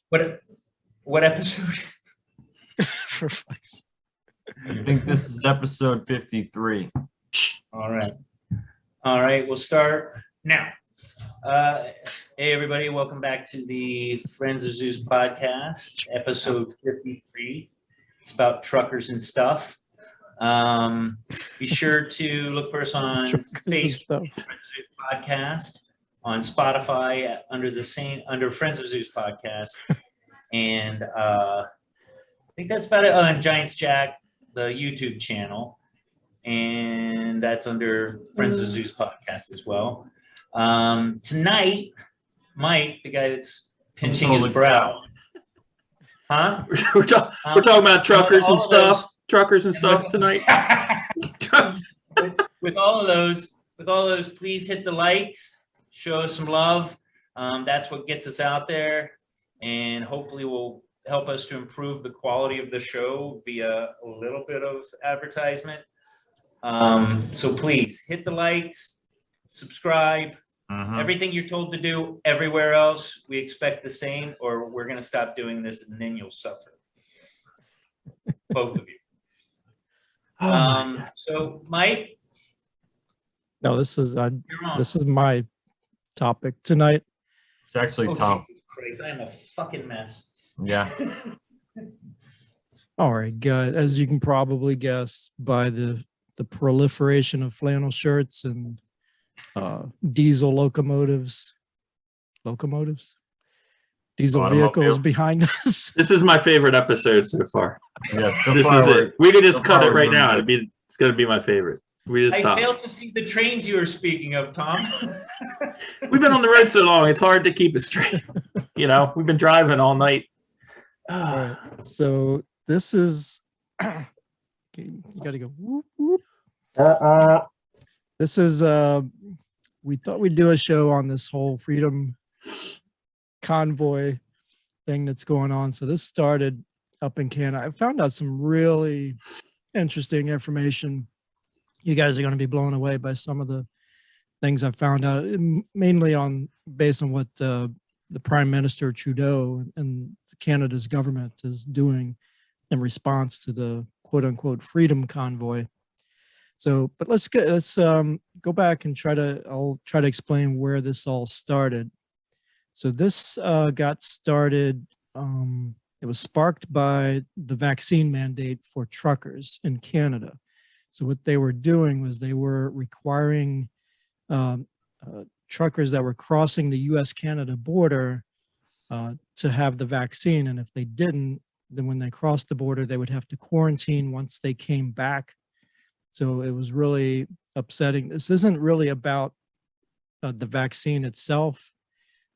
What episode? For fuck's I think this is episode 53. All right, we'll start now. Hey, everybody, welcome back to the Friends of Zeus podcast, episode 53. It's about truckers and stuff. Be sure to look for us on Facebook, Friends of Zeus podcast, on Spotify under Friends of Zeus podcast, and I think that's about it. On Giants Jack, the YouTube channel, and that's under Friends of Zeus podcast as well. Tonight, Mike, the guy that's pinching his brow, huh? We're talking about truckers and stuff. Truckers and stuff tonight. with all of those, please hit the likes, show us some love. That's what gets us out there, and hopefully will help us to improve the quality of the show via a little bit of advertisement. So please hit the likes, subscribe. Everything you're told to do everywhere else, we expect the same, or we're going to stop doing this and then you'll suffer. Both of you. So Mike. No, this is my topic tonight. It's actually Tom. Jesus Christ, I am a fucking mess. Yeah. All right, guys. As you can probably guess by the proliferation of flannel shirts and diesel diesel vehicles behind us. This is my favorite episode so far. Yeah, This is it. We could just cut it right now. It's going to be my favorite. We just stop. I failed to see the trains you were speaking of, Tom. We've been on the road so long, it's hard to keep it straight. We've been driving all night. All right. So this is you got to go. Whoop, whoop. This is we thought we'd do a show on this whole Freedom Convoy thing that's going on. So this started up in Canada. I found out some really interesting information. You guys are going to be blown away by some of the things I found out, mainly based on what the Prime Minister Trudeau and Canada's government is doing in response to the quote unquote Freedom Convoy. So, but let's go back and I'll try to explain where this all started. So this got started, it was sparked by the vaccine mandate for truckers in Canada. So what they were doing was they were requiring truckers that were crossing the US-Canada border to have the vaccine. And if they didn't, then when they crossed the border, they would have to quarantine once they came back. So it was really upsetting. This isn't really about the vaccine itself.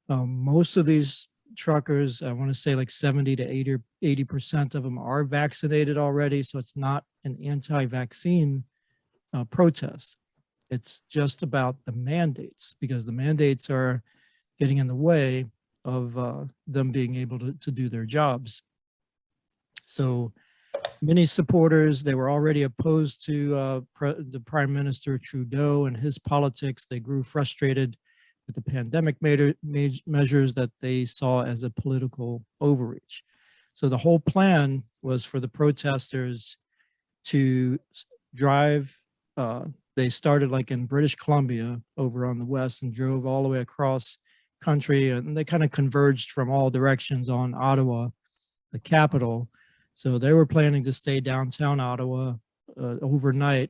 Most of these truckers, I want to say like 70 to 80% of them are vaccinated already. So it's not an anti-vaccine protest. It's just about the mandates, because the mandates are getting in the way of them being able to do their jobs. So many supporters, they were already opposed to the Prime Minister Trudeau and his politics. They grew frustrated with the pandemic measures that they saw as a political overreach. So the whole plan was for the protesters to drive. They started like in British Columbia over on the west and drove all the way across country, and they kind of converged from all directions on Ottawa, the capital. So they were planning to stay downtown Ottawa overnight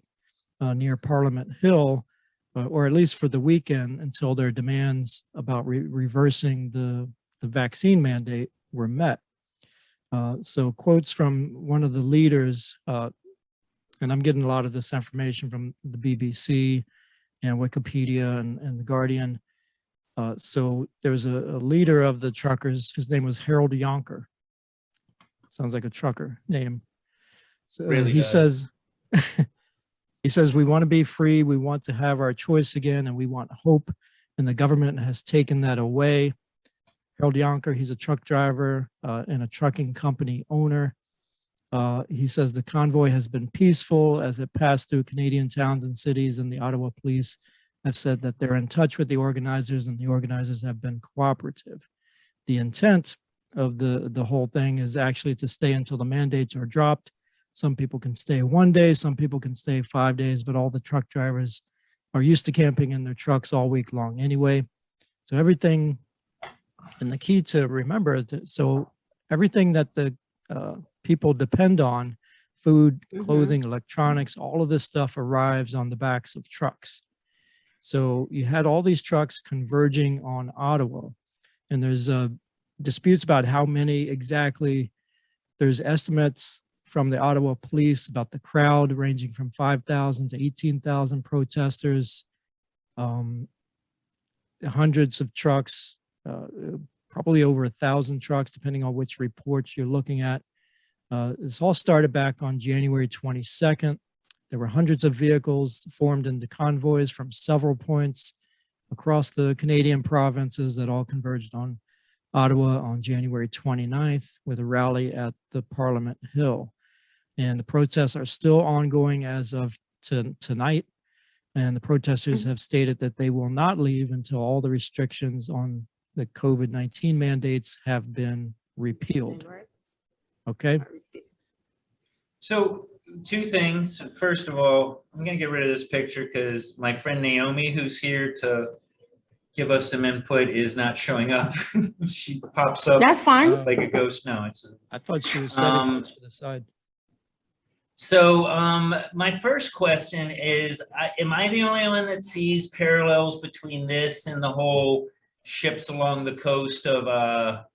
near Parliament Hill, or at least for the weekend, until their demands about reversing the vaccine mandate were met. So quotes from one of the leaders, and I'm getting a lot of this information from the BBC and Wikipedia and the Guardian. So there was a leader of the truckers. His name was Harold Yonker. Sounds like a trucker name. So Really he does. says, we want to be free. We want to have our choice again, and we want hope. And the government has taken that away. Harold Yonker, he's a truck driver and a trucking company owner. He says the convoy has been peaceful as it passed through Canadian towns and cities, and the Ottawa police have said that they're in touch with the organizers, and the organizers have been cooperative. The intent of the whole thing is actually to stay until the mandates are dropped. Some people can stay 1 day, some people can stay 5 days, but all the truck drivers are used to camping in their trucks all week long anyway. So everything, and the key to remember, so everything that the people depend on, food, clothing, electronics, all of this stuff arrives on the backs of trucks. So you had all these trucks converging on Ottawa, and there's disputes about how many exactly. There's estimates from the Ottawa police about the crowd ranging from 5,000 to 18,000 protesters, hundreds of trucks, probably over 1,000 trucks, depending on which reports you're looking at. This all started back on January 22nd. There were hundreds of vehicles formed into convoys from several points across the Canadian provinces that all converged on Ottawa on January 29th with a rally at the Parliament Hill. And the protests are still ongoing as of tonight. And the protesters have stated that they will not leave until all the restrictions on the COVID-19 mandates have been repealed. Okay. So 2 things. First of all, I'm going to get rid of this picture because my friend Naomi, who's here to give us some input, is not showing up. She pops up That's fine. like a ghost. No, I thought she was setting it to the side. So my first question is, am I the only one that sees parallels between this and the whole ships along the coast of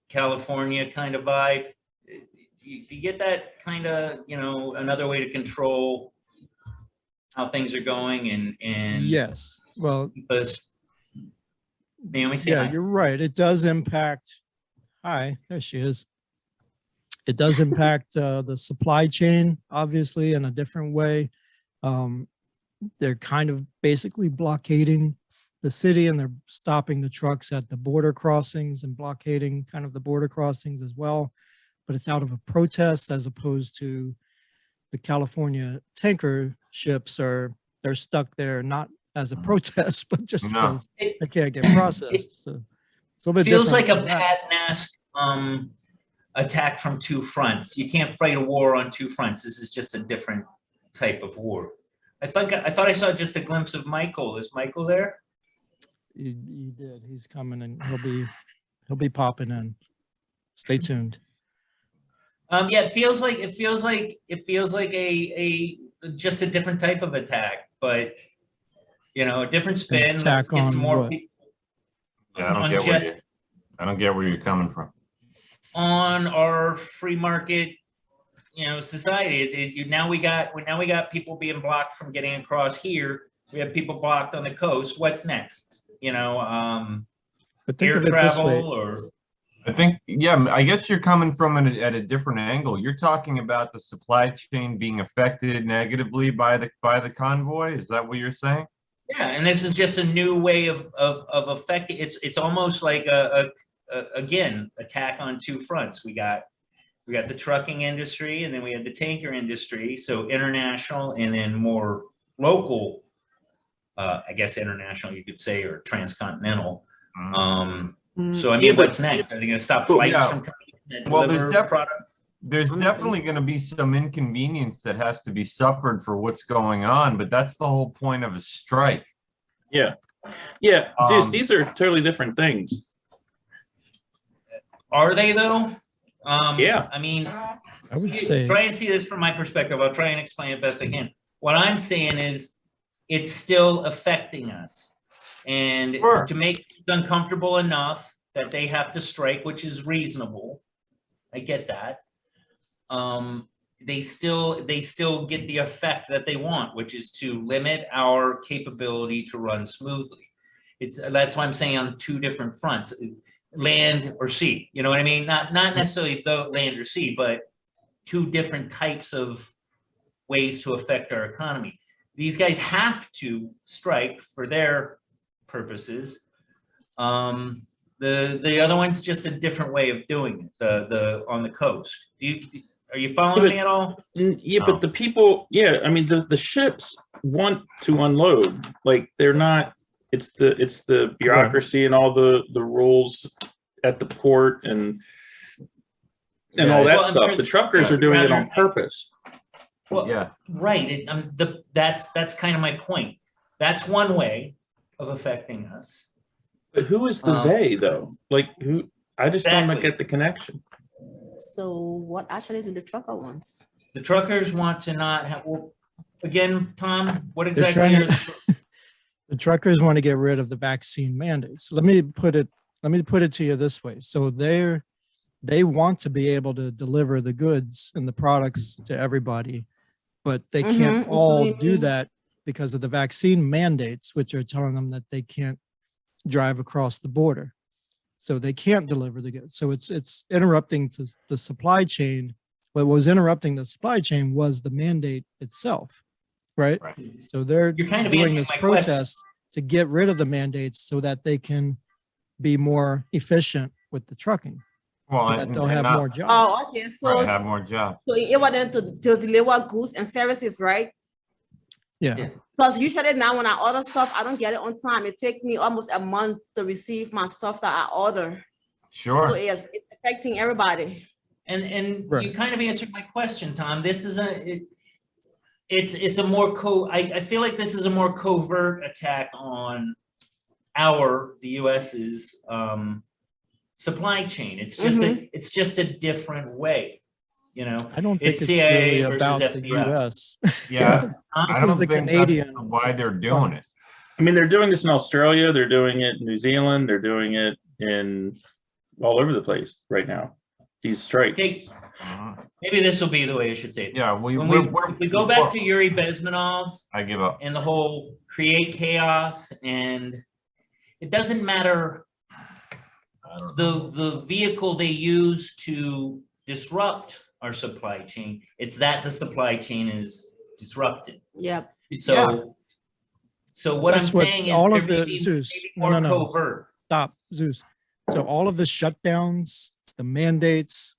California kind of vibe? Do you get that kind of, another way to control how things are going and Yes. Well, because Naomi, say yeah, hi. you're right. It does impact. Hi, there she is. It does impact the supply chain, obviously, in a different way. They're kind of basically blockading the city, and they're stopping the trucks at the border crossings and blockading kind of the border crossings as well. But it's out of a protest, as opposed to the California tanker ships they're stuck there not as a protest, but just because they can't get processed. So it's a little bit Feels like different a than that. Patton-esque attack from 2 fronts. You can't fight a war on 2 fronts. This is just a different type of war. I thought I saw just a glimpse of Michael. Is Michael there? He did. He's coming, and he'll be popping in. Stay tuned. Yeah, it feels like a just a different type of attack, but a different spin. Attack Let's get some on more what? people Yeah, I don't get where you're coming from. on our free market, society. Now we got people being blocked from getting across here. We have people blocked on the coast. What's next? But think Air of it this way. travel or. I think, yeah, I guess you're coming from it at a different angle. You're talking about the supply chain being affected negatively by the convoy. Is that what you're saying? Yeah, and this is just a new way of affecting. It's almost like again attack on 2 fronts. We got the trucking industry, and then we had the tanker industry. So international, and then more local. I guess international, you could say, or transcontinental. So I mean, what's next? Are they going to stop flights from coming? Well, there's definitely going to be some inconvenience that has to be suffered for what's going on, but that's the whole point of a strike. Yeah. Zeus, these are totally different things. Are they though? Yeah. I mean, I would say try and see this from my perspective. I'll try and explain it best I can. What I'm saying is, it's still affecting us. And Sure. to make it uncomfortable enough that they have to strike, which is reasonable. I get that. They still get the effect that they want, which is to limit our capability to run smoothly. That's why I'm saying on 2 different fronts, land or sea. You know what I mean? Not necessarily the land or sea, but 2 different types of ways to affect our economy. These guys have to strike for their purposes. The other one's just a different way of doing it. The on the coast. Are you following me at all? Yeah, but the people, I mean, the ships want to unload. Like, they're not. It's the bureaucracy and all the rules at the port and Yeah, all that well, I'm stuff. sure- The truckers yeah. are doing it on purpose. Well, Yeah. right. That's kind of my point. That's one way of affecting us. But who is the they though? Like who? I just don't Exactly. get the connection. So what actually do the trucker wants? The truckers want to not have. Well, again, Tom, what They're exactly? trying Are to, the truckers want to get rid of the vaccine mandates. Let me put it to you this way. So they want to be able to deliver the goods and the products to everybody, but they can't Mhm, all including do me. that because of the vaccine mandates, which are telling them that they can't drive across the border. So they can't deliver the goods. So it's interrupting the supply chain. What was interrupting the supply chain was the mandate itself, right? So they're You're kind of doing answering this my question. protest to get rid of the mandates so that they can be more efficient with the trucking, Well, that they'll have more jobs. Oh, okay. Right, have more jobs. So in order to deliver goods and services, right? Yeah. Because usually now when I order stuff, I don't get it on time. It takes me almost a month to receive my stuff that I order. So Sure. it's affecting everybody. And Right. you kind of answered my question, Tom. This is it's a more I feel like this is a more covert attack on the US's supply chain. It's just a different way, you know. I don't think It's it's CIA really versus about the FBI. US. Yeah. Huh? I This is don't the think Canadian. that's why they're doing it. I mean, they're doing this in Australia. They're doing it in New Zealand. They're doing it in all over the place right now. These strikes. Okay, Mhm. maybe this will be the way I should say it. Yeah, If we go back to Yuri Bezmenov I give up. and the whole create chaos, and it doesn't matter I don't know. the vehicle they use to disrupt our supply chain, it's that the supply chain is disrupted. Yep. So so what That's I'm what saying is all there of may the be Zeus. maybe No, more no, no. covert. Stop, Zeus. So all of the shutdowns, the mandates,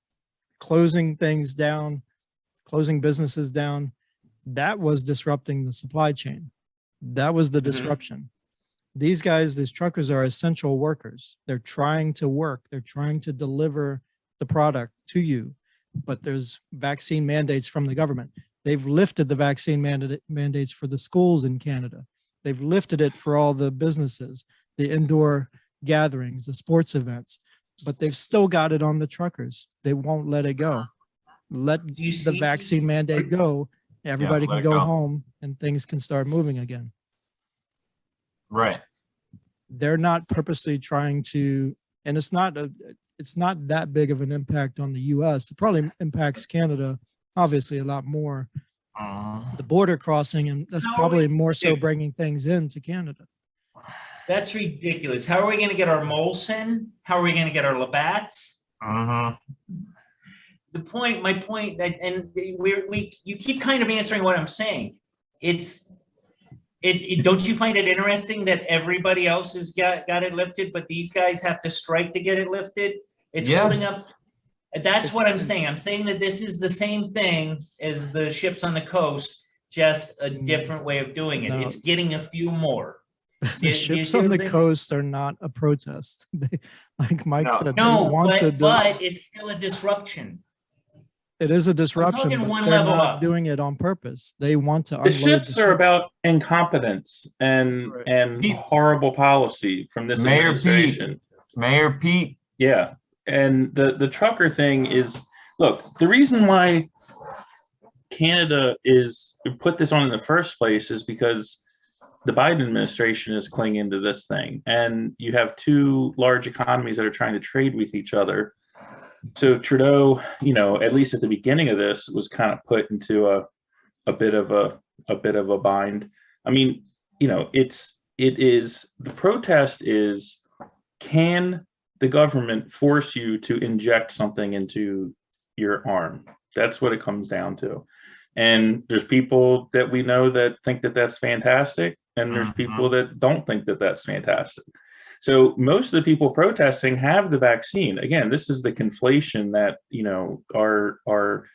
closing things down, closing businesses down, that was disrupting the supply chain. That was the disruption. These guys, these truckers are essential workers. They're trying to work. They're trying to deliver the product to you, but there's vaccine mandates from the government. They've lifted the vaccine mandates for the schools in Canada. They've lifted it for all the businesses, the indoor gatherings, the sports events, but they've still got it on the truckers. They won't let it go. Let Do you the see- vaccine mandate go. Everybody let can it go go. home and things can start moving again. Right. They're not purposely trying to, and it's not that big of an impact on the US. It probably impacts Canada obviously a lot more, the border crossing, and that's No, probably more so dude. bringing things into Canada. That's ridiculous. How are we going to get our Molson? How are we going to get our Labatt's? Mhm. My point, and you keep kind of answering what I'm saying. Don't you find it interesting that everybody else has got it lifted, but these guys have to strike to get it lifted? It's Yeah. holding up. That's what I'm saying. I'm saying that this is the same thing as the ships on the coast, just a different way of doing it. No. It's getting a few more. The You ships see on what the I'm saying? coast are not a protest. They, like Mike No. said, No, they want to but it's still a disruption. it is a disruption, talking but one they're level not up. doing it on purpose. They want to The unload ships are about incompetence and Right. and Pete. horrible policy from this Mayor Pete. administration. Mayor Pete. Yeah, and the trucker thing is, look, the reason why Canada is put this on in the first place is because the Biden administration is clinging to this thing, and you have two large economies that are trying to trade with each other. So Trudeau, at least at the beginning of this, was kind of put into a bit of a bind. I mean, the protest is, can the government force you to inject something into your arm? That's what it comes down to. And there's people that we know that think that that's fantastic, and there's people that don't think that that's fantastic. So most of the people protesting have the vaccine. Again, this is the conflation that our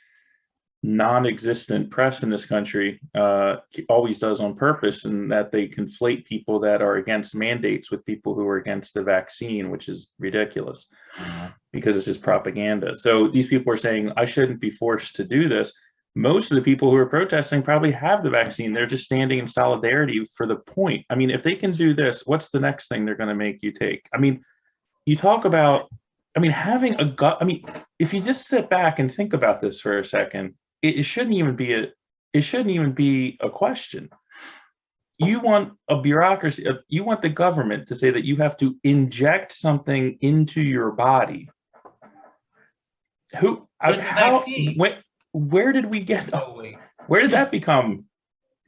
non-existent press in this country always does on purpose, and that they conflate people that are against mandates with people who are against the vaccine, which is ridiculous because it's just propaganda. So these people are saying, I shouldn't be forced to do this. Most of the people who are protesting probably have the vaccine. They're just standing in solidarity for the point. I mean, if they can do this, what's the next thing they're going to make you take? I mean, you talk about, I mean, having a gut, I mean, if you just sit back and think about this for a second, it shouldn't even be a question. You want a bureaucracy, you want the government to say that you have to inject something into your body. Where did we get? Where did that become?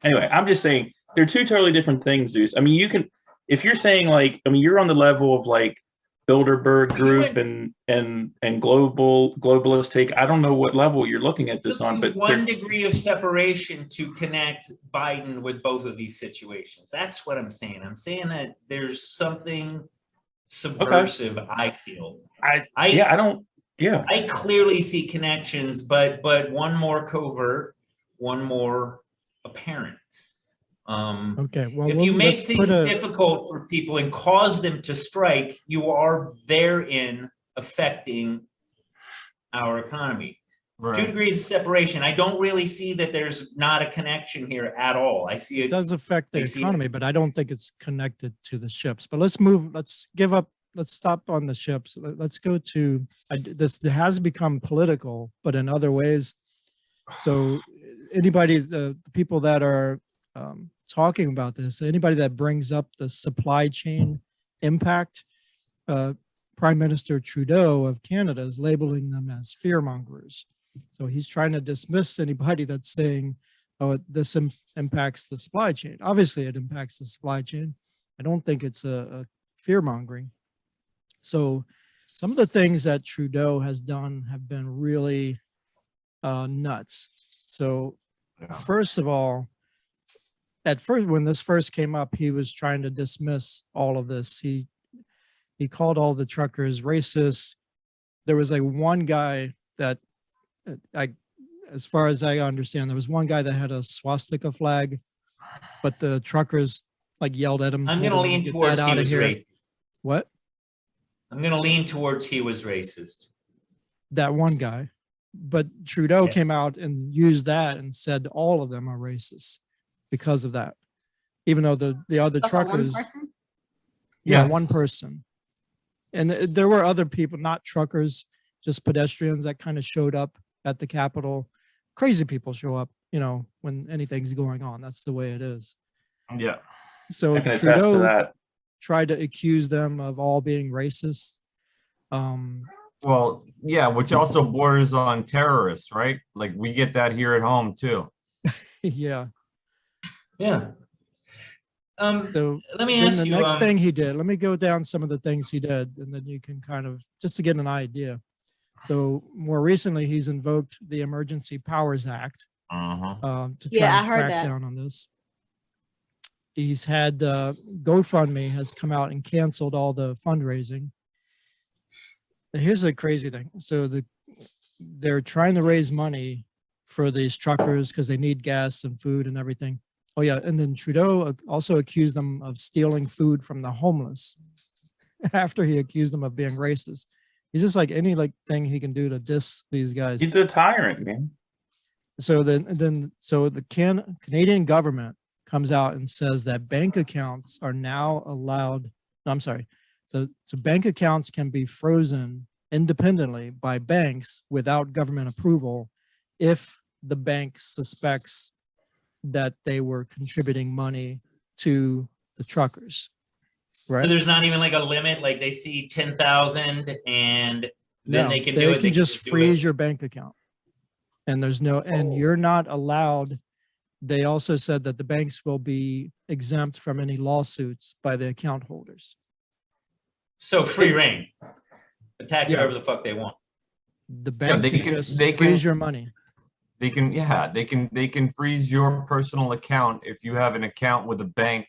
Anyway, I'm just saying they're two totally different things, Zeus. I mean, you can, if you're saying like, I mean, you're on the level of like Bilderberg Group and globalist take. I don't know what level you're looking at this on, but one degree of separation to connect Biden with both of these situations. That's what I'm saying. I'm saying that there's something subversive. Okay. I feel. I clearly see connections, but one more covert, one more apparent. Okay. Well, if you make things difficult for people and cause them to strike, you are therein affecting our economy. Right. 2 degrees of separation. I don't really see that there's not a connection here at all. I see it does affect the economy, but I don't think it's connected to the ships. But let's stop on the ships. Let's go to this has become political, but in other ways. So anybody, the people that are talking about this, anybody that brings up the supply chain impact, Prime Minister Trudeau of Canada is labeling them as fearmongers. So he's trying to dismiss anybody that's saying, oh, this impacts the supply chain. Obviously, it impacts the supply chain. I don't think it's a fear-mongering. So some of the things that Trudeau has done have been really nuts. So first of all, at first, when this first came up, he was trying to dismiss all of this. He called all the truckers racist. There was like one guy that, as far as I understand, there was one guy that had a swastika flag, but the truckers like yelled at him. I'm going to lean towards he was racist. What? I'm going to lean towards he was racist. That one guy. But Trudeau came out and used that and said all of them are racist because of that. Even though the other truckers. One person. And there were other people, not truckers, just pedestrians that kind of showed up at the Capitol. Crazy people show up, when anything's going on. That's the way it is. Yeah. So Trudeau tried to accuse them of all being racist. Well, yeah, which also borders on terrorists, right? Like we get that here at home too. Yeah. So let me ask you. The next thing he did, let me go down some of the things he did, and then you can kind of, just to get an idea. So more recently, he's invoked the Emergency Powers Act to try and crack down on this. He's had GoFundMe has come out and canceled all the fundraising. Here's a crazy thing. So they're trying to raise money for these truckers because they need gas and food and everything. Oh yeah, and then Trudeau also accused them of stealing food from the homeless after he accused them of being racist. He's just like any thing he can do to diss these guys. He's a tyrant, man. So so the Canadian government comes out and says that bank accounts are now allowed. No, I'm sorry. So bank accounts can be frozen independently by banks without government approval if the bank suspects that they were contributing money to the truckers. Right. So there's not even like a limit, like they see 10,000 and then they can do it. They can just freeze your bank account. And and you're not allowed. They also said that the banks will be exempt from any lawsuits by the account holders. So free reign. Attack whatever the fuck they want. The bank can just freeze your money. They can freeze your personal account if you have an account with a bank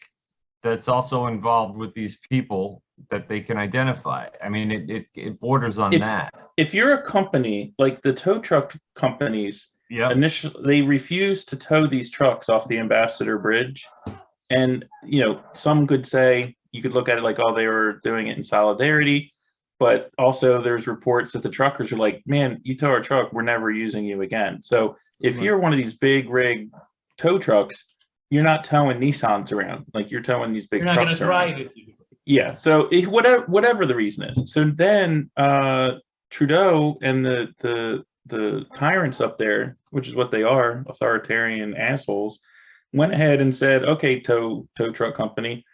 that's also involved with these people that they can identify. I mean, it borders on that. If you're a company like the tow truck companies, Yeah. Initially, they refused to tow these trucks off the Ambassador Bridge. And, some could say, you could look at it like, oh, they were doing it in solidarity. But also there's reports that the truckers are like, man, you tow our truck, we're never using you again. So if Right. you're one of these big rig tow trucks, you're not towing Nissans around. Like, you're towing these big You're not going trucks to around. thrive if you. Yeah. So whatever the reason is. So then Trudeau and the tyrants up there, which is what they are, authoritarian assholes, went ahead and said, okay, tow truck company,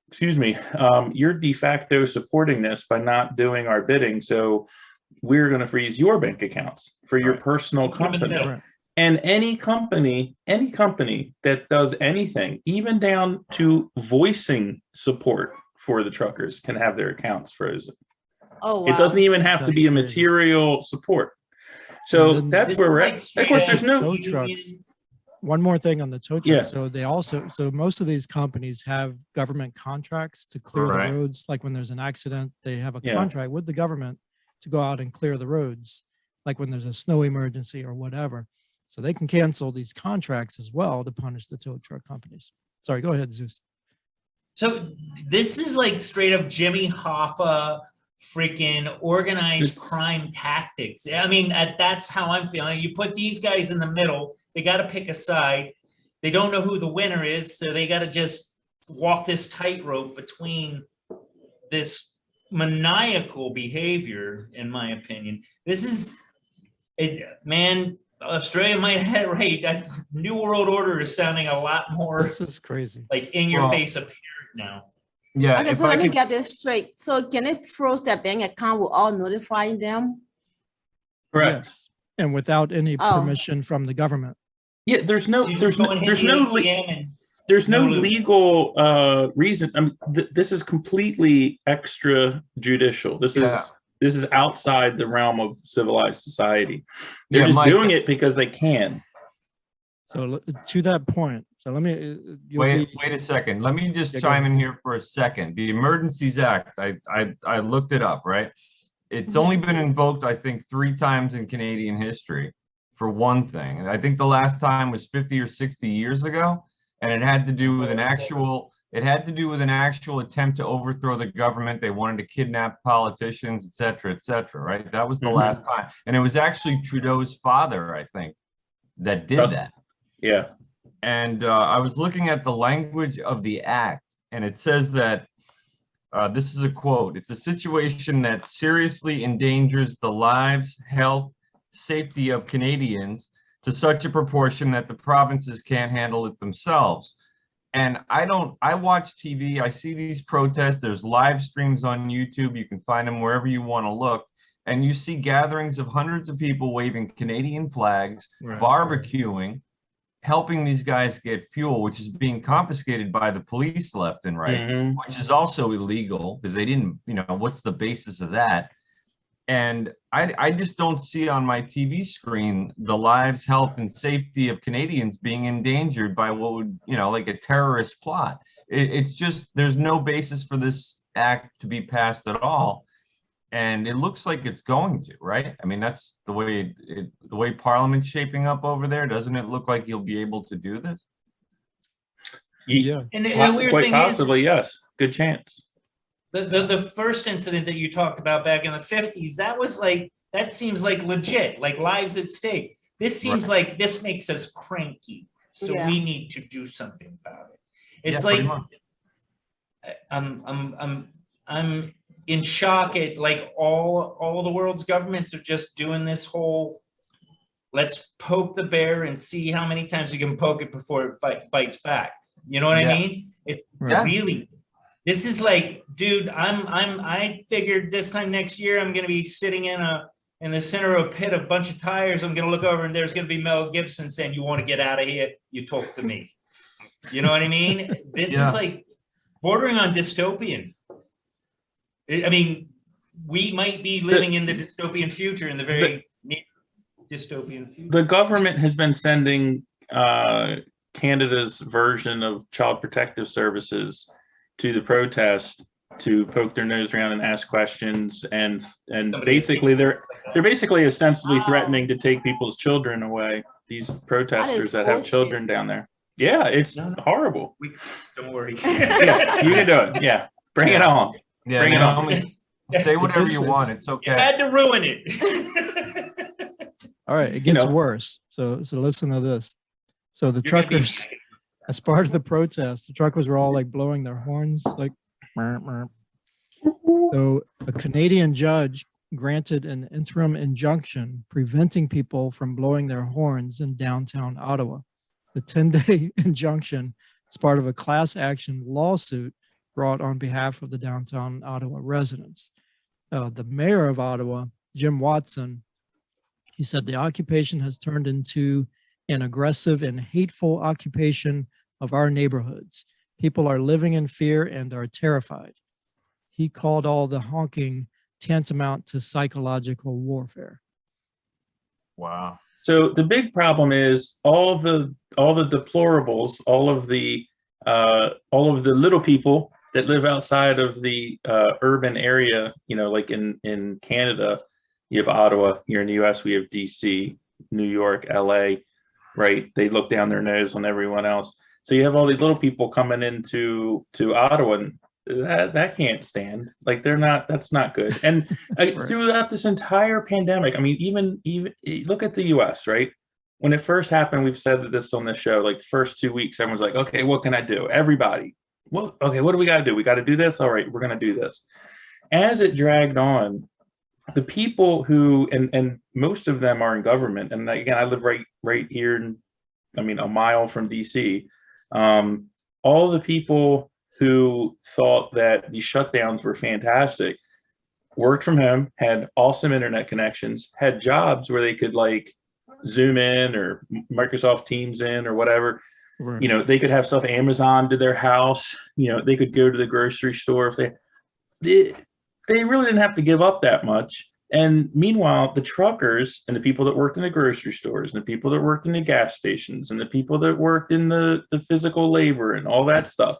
excuse me, you're de facto supporting this by not doing our bidding. So we're going to freeze your bank accounts for your Right. personal Put 'em in the company. middle. Right. And any company that does anything, even down to voicing support for the truckers, can have their accounts frozen. Oh, wow. It doesn't even have to That's be a crazy. material support. So then that's This where is we're like at. Of straight course, up there's no. tow union- trucks. One more thing on the tow trucks. Yeah. So most of these companies have government contracts to clear Right. the roads. Like when there's an accident, they have a Yeah. contract with the government to go out and clear the roads, like when there's a snow emergency or whatever. So they can cancel these contracts as well to punish the tow truck companies. Sorry, go ahead, Zeus. So this is like straight up Jimmy Hoffa, freaking organized It's- crime tactics. I mean, that's how I'm feeling. You put these guys in the middle, they got to pick a side. They don't know who the winner is, so they got to just walk this tightrope between this maniacal behavior, in my opinion. This is, man, Australia might have it right. That New World Order is sounding a lot more This is crazy. like in your Well, face apparent now. Yeah. Okay, if so I let me could- get this straight. So can it froze their bank account without notifying them? Correct. Yes. And without any Oh. permission from the government. Yeah. There's no. So you There's just go no. and hit There's the no. ATM and There's no No loop. legal reason. I mean, this is completely extrajudicial. Yeah. This is outside the realm of civilized society. They're Yeah, just Mike- doing it because they can. So to that point, so let me, you'll Wait be, a second. Let me just Yeah, go chime ahead. in here for a second. The Emergencies Act, I looked it up, right? It's only been invoked, I think, 3 times in Canadian history, for one thing. And I think the last time was 50 or 60 years ago, and it had to do with an actual attempt to overthrow the government. They wanted to kidnap politicians, et cetera, right? That was the Mhm. last time. And it was actually Trudeau's father, I think, that did That's- that. Yeah. And I was looking at the language of the act, and it says that, this is a quote, "It's a situation that seriously endangers the lives, health, safety of Canadians to such a proportion that the provinces can't handle it themselves." And I watch TV, I see these protests, there's live streams on YouTube, you can find them wherever you want to look, and you see gatherings of hundreds of people waving Canadian flags, Right. barbecuing, helping these guys get fuel, which is being confiscated by the police left and right, Mhm. which is also illegal because they didn't, what's the basis of that? And I just don't see on my TV screen the lives, health, and safety of Canadians being endangered by what would, like a terrorist plot. It's just, there's no basis for this act to be passed at all. And it looks like it's going to, right? I mean, that's the way Parliament's shaping up over there. Doesn't it look like you'll be able to do this? Yeah. And the weird Quite thing possibly, is, yes. Good chance. the first incident that you talked about back in the 50s, that seems like legit, like lives at stake. This seems like this makes us cranky, so Yeah. we need to do something about it. It's Yeah, pretty like I'm in shock at like all the world's governments are just doing this whole let's poke the bear and see how many times we can poke it before it bites back. You know what Yeah. I mean? It's Right. really, this is like, dude, I figured this time next year I'm gonna be sitting in the center of a pit of a bunch of tires. I'm gonna look over and there's gonna be Mel Gibson saying, "You want to get out of here? You talk to me." You know what I mean? This Yeah. is like bordering on dystopian. I mean, we might be living in the dystopian future, in the very near dystopian future. The government has been sending Canada's version of Child Protective Services to the protest to poke their nose around and ask questions, and Somebody basically they're basically ostensibly Wow. threatening to take people's children away. these protesters that have bullshit. children down there. Yeah, it's No. horrible. Don't worry. Yeah, you can do it. Yeah, bring it on. Yeah, Bring it on. Naomi, say whatever you It's- want. It's You okay. had to ruin it. All right, it gets know. worse. So listen to this. So the You're gonna be- truckers, as part of the protest, the truckers were all like blowing their horns, like. "Meow, meow." So a Canadian judge granted an interim injunction preventing people from blowing their horns in downtown Ottawa. The 10-day injunction is part of a class action lawsuit brought on behalf of the downtown Ottawa residents. The mayor of Ottawa, Jim Watson, he said the occupation has turned into an aggressive and hateful occupation of our neighborhoods. People are living in fear and are terrified. He called all the honking tantamount to psychological warfare. Wow. So the big problem is all the deplorables, all of the little people that live outside of the urban area. You know, like in Canada, you have Ottawa. Here in the U.S., we have DC, New York, LA. Right? They look down their nose on everyone else. So you have all these little people coming into Ottawa, and that can't stand. Like that's not good. And Right. throughout this entire pandemic, I mean, even look at the U.S. Right? When it first happened, we've said this on the show. Like the first 2 weeks, everyone's like, "Okay, what can I do?" Everybody, well, okay, what do we got to do? We got to do this. All right, we're going to do this. As it dragged on, the people who and most of them are in government. And again, I live right here, a mile from DC. All the people who thought that these shutdowns were fantastic worked from home, had awesome internet connections, had jobs where they could like Zoom in or Microsoft Teams in or whatever. Right. You know, they could have stuff Amazon to their house. You know, they could go to the grocery store if they really didn't have to give up that much. And meanwhile, the truckers and the people that worked in the grocery stores and the people that worked in the gas stations and the people that worked in the physical labor and all that stuff,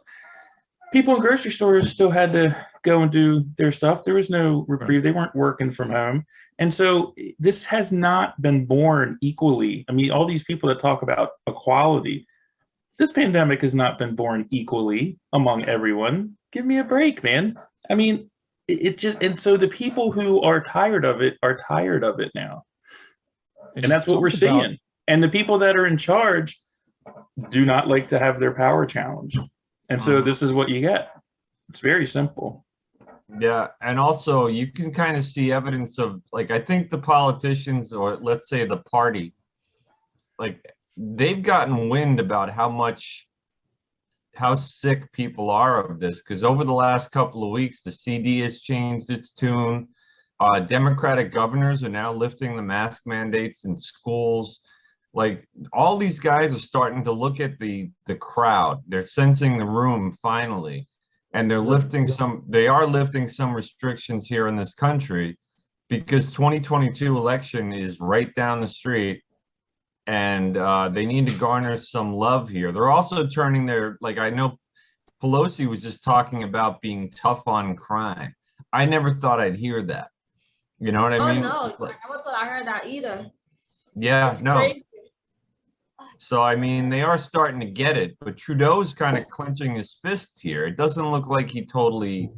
people in grocery stores still had to go and do their stuff. There was no reprieve. They weren't working from home. And so this has not been borne equally. I mean, all these people that talk about equality, this pandemic has not been borne equally among everyone. Give me a break, man. I mean, it just, and so the people who are tired of it now. And that's what we're seeing. And the people that are in charge do not like to have their power challenged. And so this is what you get. It's very simple. Yeah, and also you can kind of see evidence of, like, I think the politicians, or let's say the party, like they've gotten wind about how sick people are of this, because over the last couple of weeks, the CD has changed its tune. Democratic governors are now lifting the mask mandates in schools. Like, all these guys are starting to look at the crowd. They're sensing the room finally, and they are lifting some restrictions here in this country, because 2022 election is right down the street. And they need to garner some love here. They're also turning like, I know Pelosi was just talking about being tough on crime. I never thought I'd hear that. You know what I mean? No, Like, I never thought I heard that either. yeah, It's no. crazy. So, I mean, they are starting to get it, but Trudeau's kind of clenching his fist here. It doesn't look like he totally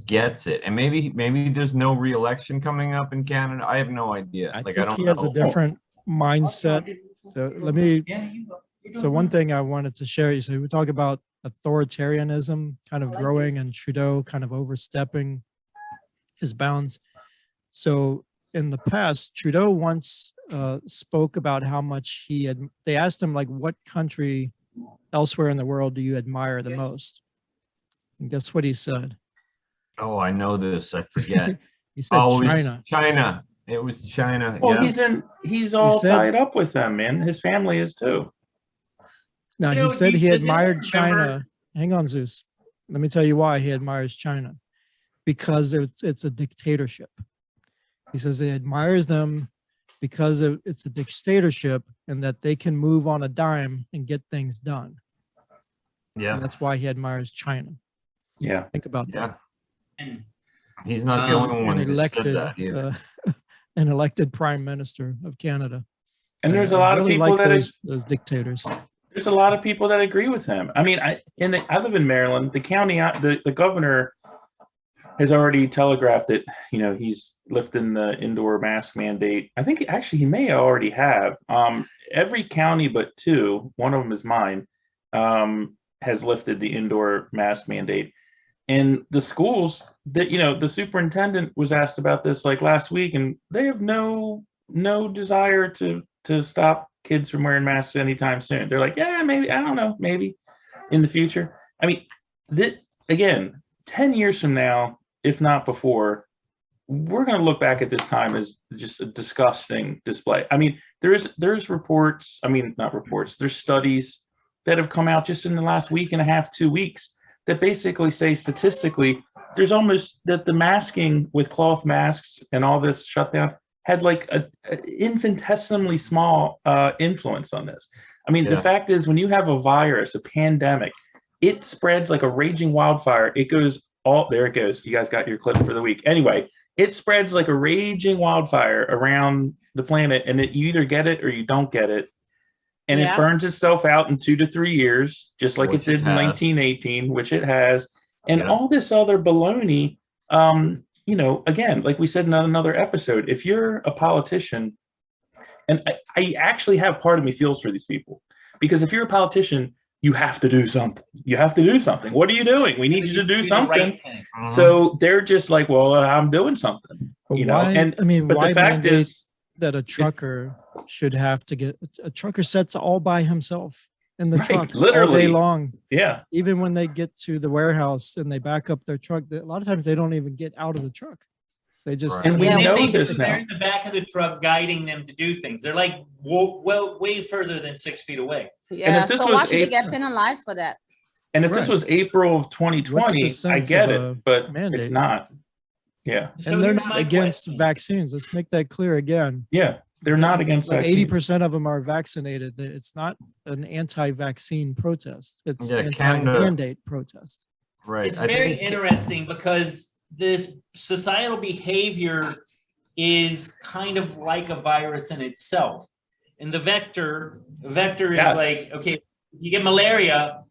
gets it. And maybe there's no re-election coming up in Canada. I have no idea. I Like, think I don't he has know. a different mindset. So one thing I wanted to share, so we talk about authoritarianism kind of growing and Trudeau kind of overstepping his bounds. So in the past, Trudeau once spoke about how much they asked him, like, what country elsewhere in the world do you admire the most? And guess what he said? Oh, I know this. I forget. He said China. China. It was China. Well, yeah. he's all said- tied up with them, man. His family is too. Now, You he know, said he does anyone admired remember- China. Hang on, Zeus. Let me tell you why he admires China. Because it's a dictatorship. He says he admires them because it's a dictatorship and that they can move on a dime and get things done. Yeah. And that's why he admires China. Yeah. Think about that. Yeah. He's not the This is only one An who said elected, that either. an elected prime minister of Canada. And So there's a I lot of really people like that those dictators. there's a lot of people that agree with him. I mean, I live in Maryland. The county, the governor has already telegraphed that, you know, he's lifting the indoor mask mandate. I think actually he may already have. Every county but two, one of them is mine, has lifted the indoor mask mandate. And the schools that, you know, the superintendent was asked about this like last week, and they have no desire to stop kids from wearing masks anytime soon. They're like, yeah, maybe, I don't know, maybe in the future. I mean, again, 10 years from now, if not before, we're going to look back at this time as just a disgusting display. I mean, there's reports, I mean, not reports, there's studies that have come out just in the last week and a half, 2 weeks, that basically say statistically, there's almost that the masking with cloth masks and all this shutdown had like a infinitesimally small influence on this. I mean, the fact is, when you have a virus, a pandemic, it spreads like a raging wildfire. It goes there it goes. You guys got your clip for the week. Anyway, it spreads like a raging wildfire around the planet, and you either get it or you don't get it. And it burns itself out in 2 to 3 years, just like it did in 1918, which it has. And all this other baloney, you know, again, like we said in another episode, if you're a politician, and I actually have part of me feels for these people, because if you're a politician, you have to do something. You have to do something. What are you doing? We need you to do something. So they're just like, well, I'm doing something. But you know, why, and I mean, but why the fact mandate is that a trucker should have to get a trucker sits all by himself in the Right, truck all literally. day long. Yeah. Even when they get to the warehouse and they back up their truck, a lot of times they don't even get out of the truck. They just And we know they this they're now. in the back of the truck guiding them to do things. They're like way further than 6 feet away. Yeah, this so was why should they April- get penalized for that? And if this Right. was April of What's 2020, the I sense get of it, a but mandate? it's not. Yeah. So And they're here's not my against question. vaccines. Let's make that clear again. Yeah. They're not against Like vaccines. 80% of them are vaccinated. It's not an anti-vaccine protest. It's Yeah, Canada- anti-mandate protest. Right. It's I very think- interesting because this societal behavior is kind of like a virus in itself. And the vector is Yes. like, okay, you get malaria,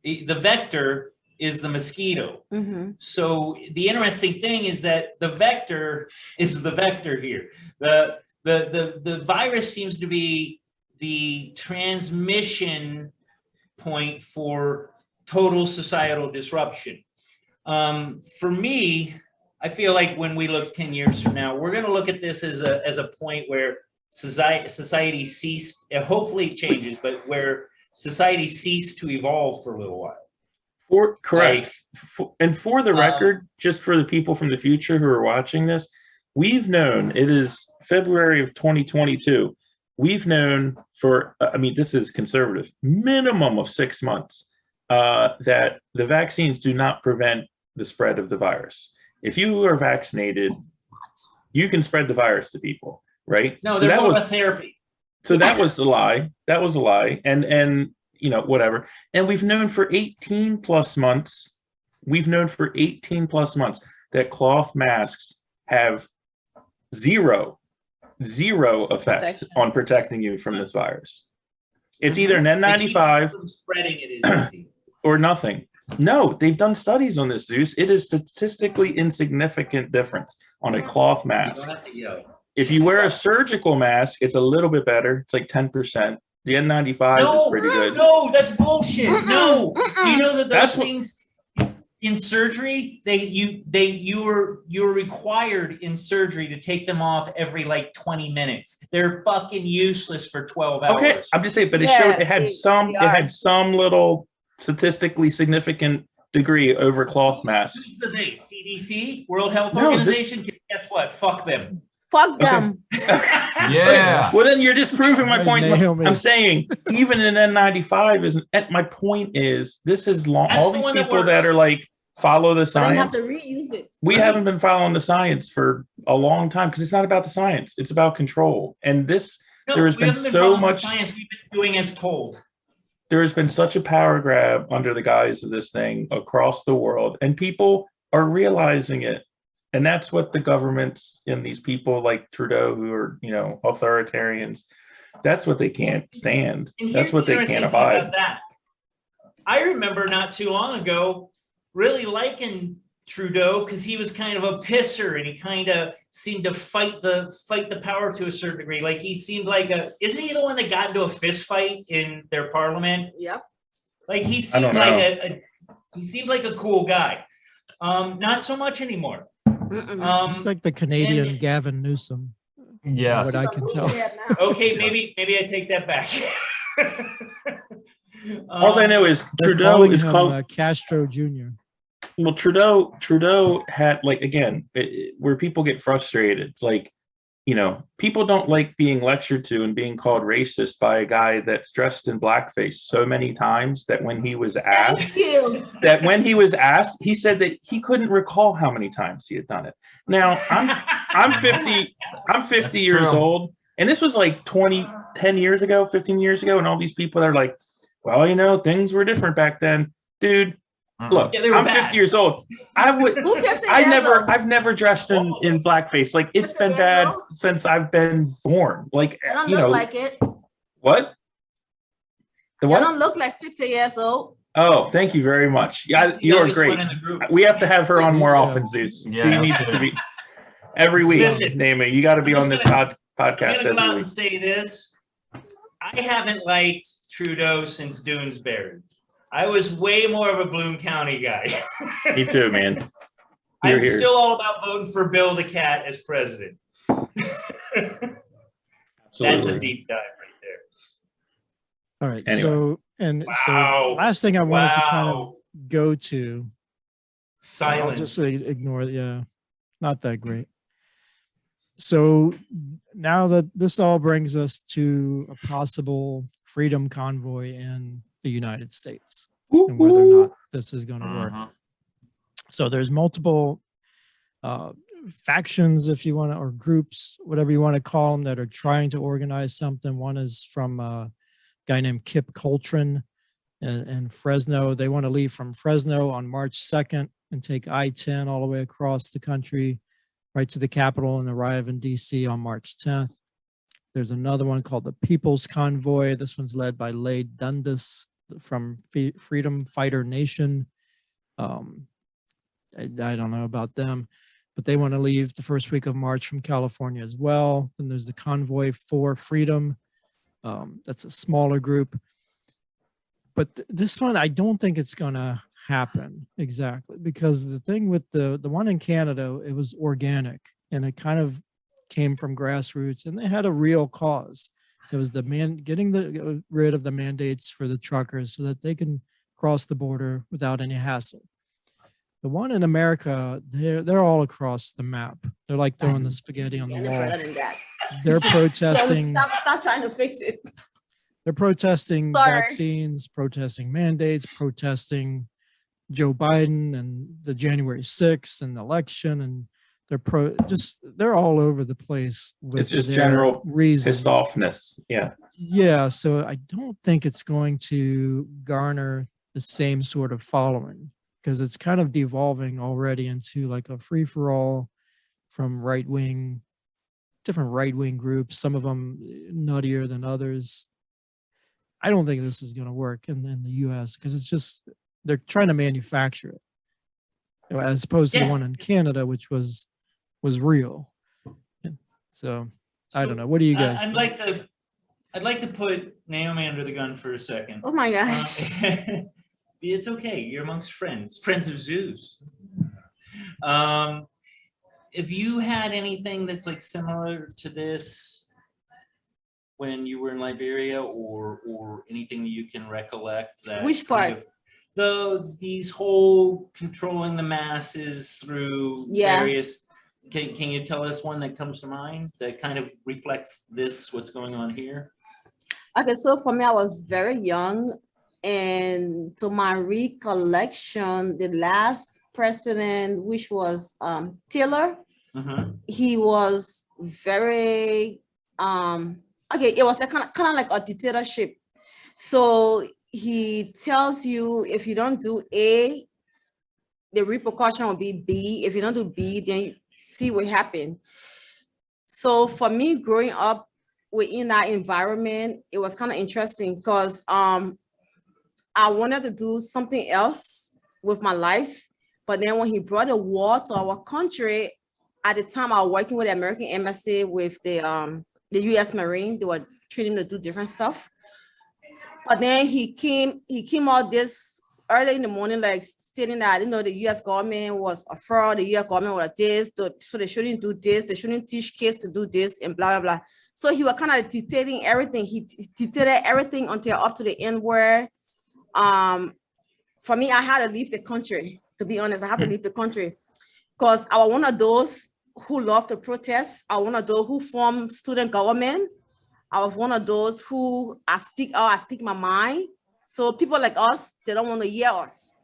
the vector is the mosquito. Mm-hmm. So the interesting thing is that the vector is the vector here. The virus seems to be the transmission point for total societal disruption. For me, I feel like when we look 10 years from now, we're going to look at this as a point where society ceased, and hopefully it changes, but where society ceased to evolve for a little while. Correct. And for the record, just for the people from the future who are watching this, we've known, it is February of 2022. We've known for, I mean, this is conservative, minimum of 6 months, that the vaccines do not prevent the spread of the virus. If you are vaccinated, you can spread the virus to people, right? No, So they're that more was of a therapy. So that was a lie. That was a lie. And you know, whatever. And we've known for 18 plus months, that cloth masks have zero effect Protection. on protecting you from this virus. It's either an They keep N95 from spreading it is easy. or nothing. No, they've done studies on this, Zeus. It is statistically insignificant difference on a cloth You mask. don't have to yell. If you wear a surgical mask, it's a little bit better. It's like 10%. The N95 is pretty good. No, that's bullshit. No. Do you know that That's those what- things in surgery, you're required in surgery to take them off every like 20 minutes. They're fucking useless for 12 hours. Okay, I'm just saying, but it Yeah, showed it had they are. some little statistically significant degree over cloth masks. Who's the they? CDC, World Health No, this- Organization. Guess what? Fuck them. Fuck them. Yeah. Well, then you're just proving my Right, point. Naomi. I'm saying even an N95 isn't. My point is, this is long. That's All the these one that people that works. are like follow the But they have science. to reuse it. We Right. haven't been following the science for a long time because it's not about the science. It's about control. And this, No, there has we been haven't been so following the much. science. We've been doing as told. There has been such a power grab under the guise of this thing across the world, and people are realizing it. And that's what the governments and these people like Trudeau, who are, you know, authoritarians, That's what they can't stand. And That's here's what the they interesting can't thing abide. about that. I remember not too long ago really liking Trudeau because he was kind of a pisser and he kind of seemed to fight the power to a certain degree. Like he seemed like isn't he the one that got into a fist fight in their parliament? Yep. Like he I seemed don't like he seemed like a cool guy. Not so much anymore. He's like the Canadian and- Gavin Newsom. Yes. What I can tell. Okay, maybe I take that back. All I know is They're Trudeau calling is him called. Castro Jr. Well, Trudeau had, like, again, where people get frustrated. It's like, people don't like being lectured to and being called racist by a guy that's dressed in blackface so many times that when he was asked, Thank you. he said that he couldn't recall how many times he had done it. Now, I'm 50 That's years true. old, and this was like 10 years ago, 15 years ago, and all these people are like, well, things were different back then. Dude, look, Yeah, they were I'm bad. 50 years old. Who's 50 years old? I've never dressed in blackface. Like, it's 50 been years bad old? since I've been born. Like, I don't look like it. what? The You what? don't look like 50 years old. Oh, thank you very much. Yeah, you are Youngest great. one in the group. We have to have her on more Yeah. often, Zeus. Yeah, She needs okay. to be every week. Listen, Naomi, you got to be I'm on just this I'm podcast gonna go out every and week. say this. I haven't liked Trudeau since Doonesbury. I was way more of a Bloom County guy. Me too, man. Here, I'm here. still all about voting for Bill the Cat as president. That's a Absolutely. deep dive right there. All right. Anyway. So Wow. the last thing I wanted to kind of Wow. go to, I'll Silence. just ignore it. Yeah, not that great. So now that this all brings us to a possible Freedom Convoy in the United States and whether or not this is going to work. Mhm. So there's multiple factions, if you want to, or groups, whatever you want to call them, that are trying to organize something. One is from a guy named Kip Coltrane in Fresno. They want to leave from Fresno on March 2nd and take I-10 all the way across the country, right to the Capitol, and arrive in DC on March 10th. There's another one called the People's Convoy. This one's led by Lade Dundas from Freedom Fighter Nation. I don't know about them, but they want to leave the first week of March from California as well. Then there's the Convoy for Freedom. That's a smaller group. But this one, I don't think it's going to happen exactly, because the thing with the one in Canada, it was organic and it kind of came from grassroots, and they had a real cause. It was getting rid of the mandates for the truckers so that they can cross the border without any hassle. The one in America, they're all across the map. They're like throwing the spaghetti on the And it's wall. better than that. They're So protesting. stop trying to fix it. They're protesting Sorry. vaccines, protesting mandates, protesting Joe Biden and the January 6th and the election, and they're all over the place with It's just their general reasons. Pissed offness. Yeah. Yeah, so I don't think it's going to garner the same sort of following, because it's kind of devolving already into like a free-for-all from different right-wing groups, some of them nuttier than others. I don't think this is going to work in the US, because it's just, they're trying to manufacture it, as opposed to the Yeah. one in Canada, which was real. So I don't know. What do you guys think? I'd like to put Naomi under the gun for a second. Oh my gosh. It's okay. You're amongst friends of Zeus. If you had anything that's like similar to this when you were in Liberia, or anything that you can recollect that Which kind part? of these whole controlling the masses through Yeah. various. Can you tell us one that comes to mind that kind of reflects what's going on here? Okay, so for me, I was very young, and to my recollection, the last president, which was Taylor, Mhm. he was very it was kind of like a dictatorship. So he tells you, if you don't do A, the repercussion will be B. If you don't do B, then C will happen. So for me, growing up, within that environment, it was kind of interesting because I wanted to do something else with my life. But then when he brought the war to our country, at the time I was working with the American Embassy with the US Marine. They were treating him to do different stuff. But then he came out this early in the morning, like stating that, the US government was a fraud, the US government was this, so they shouldn't do this, they shouldn't teach kids to do this, and blah, blah, blah. So he was kind of dictating everything. He dictated everything until up to the end where, for me, I had to leave the country. To be honest, I have to leave the country because I was one of those who love to protest. I was one of those who formed student government. I was one of those who I speak my mind. So people like us, they don't want to hear us.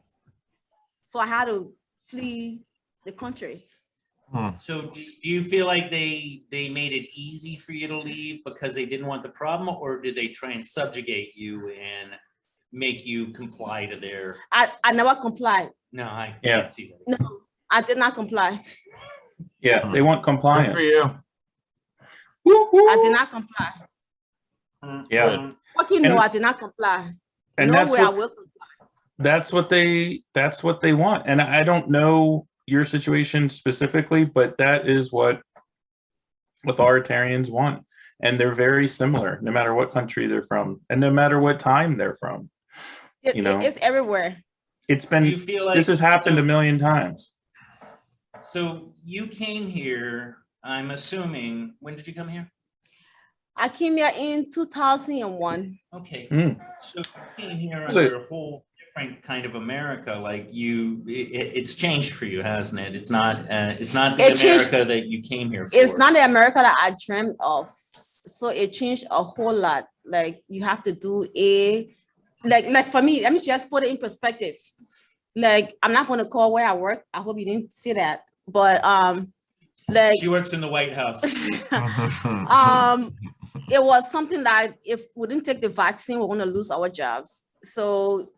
So I had to flee the country. So do you feel like they made it easy for you to leave because they didn't want the problem, or did they try and subjugate you and make you comply to their? I never complied. No, I can't see that. No, I did not comply. Yeah, they want compliance. Good for you. I did not comply. Yeah. Fucking no, I did not comply. And No that's way I what, will comply. that's what they want. And I don't know your situation specifically, but that is what authoritarians want. And they're very similar, no matter what country they're from, and no matter what time they're from. It's everywhere. It's Do you been, feel like this has happened a so- million times. So you came here, I'm assuming, when did you come here? I came here in 2001. Okay, Mm. so you came here So- under a whole different kind of America. Like it's changed for you, hasn't it? It's not the It changed. America that you came here for. It's not the America that I dreamed of. So it changed a whole lot. Like you have to do like for me, let me just put it in perspective. Like I'm not going to call where I work. I hope you didn't see that. But like She works in the White House. it was something that if we didn't take the vaccine, we're going to lose our jobs. So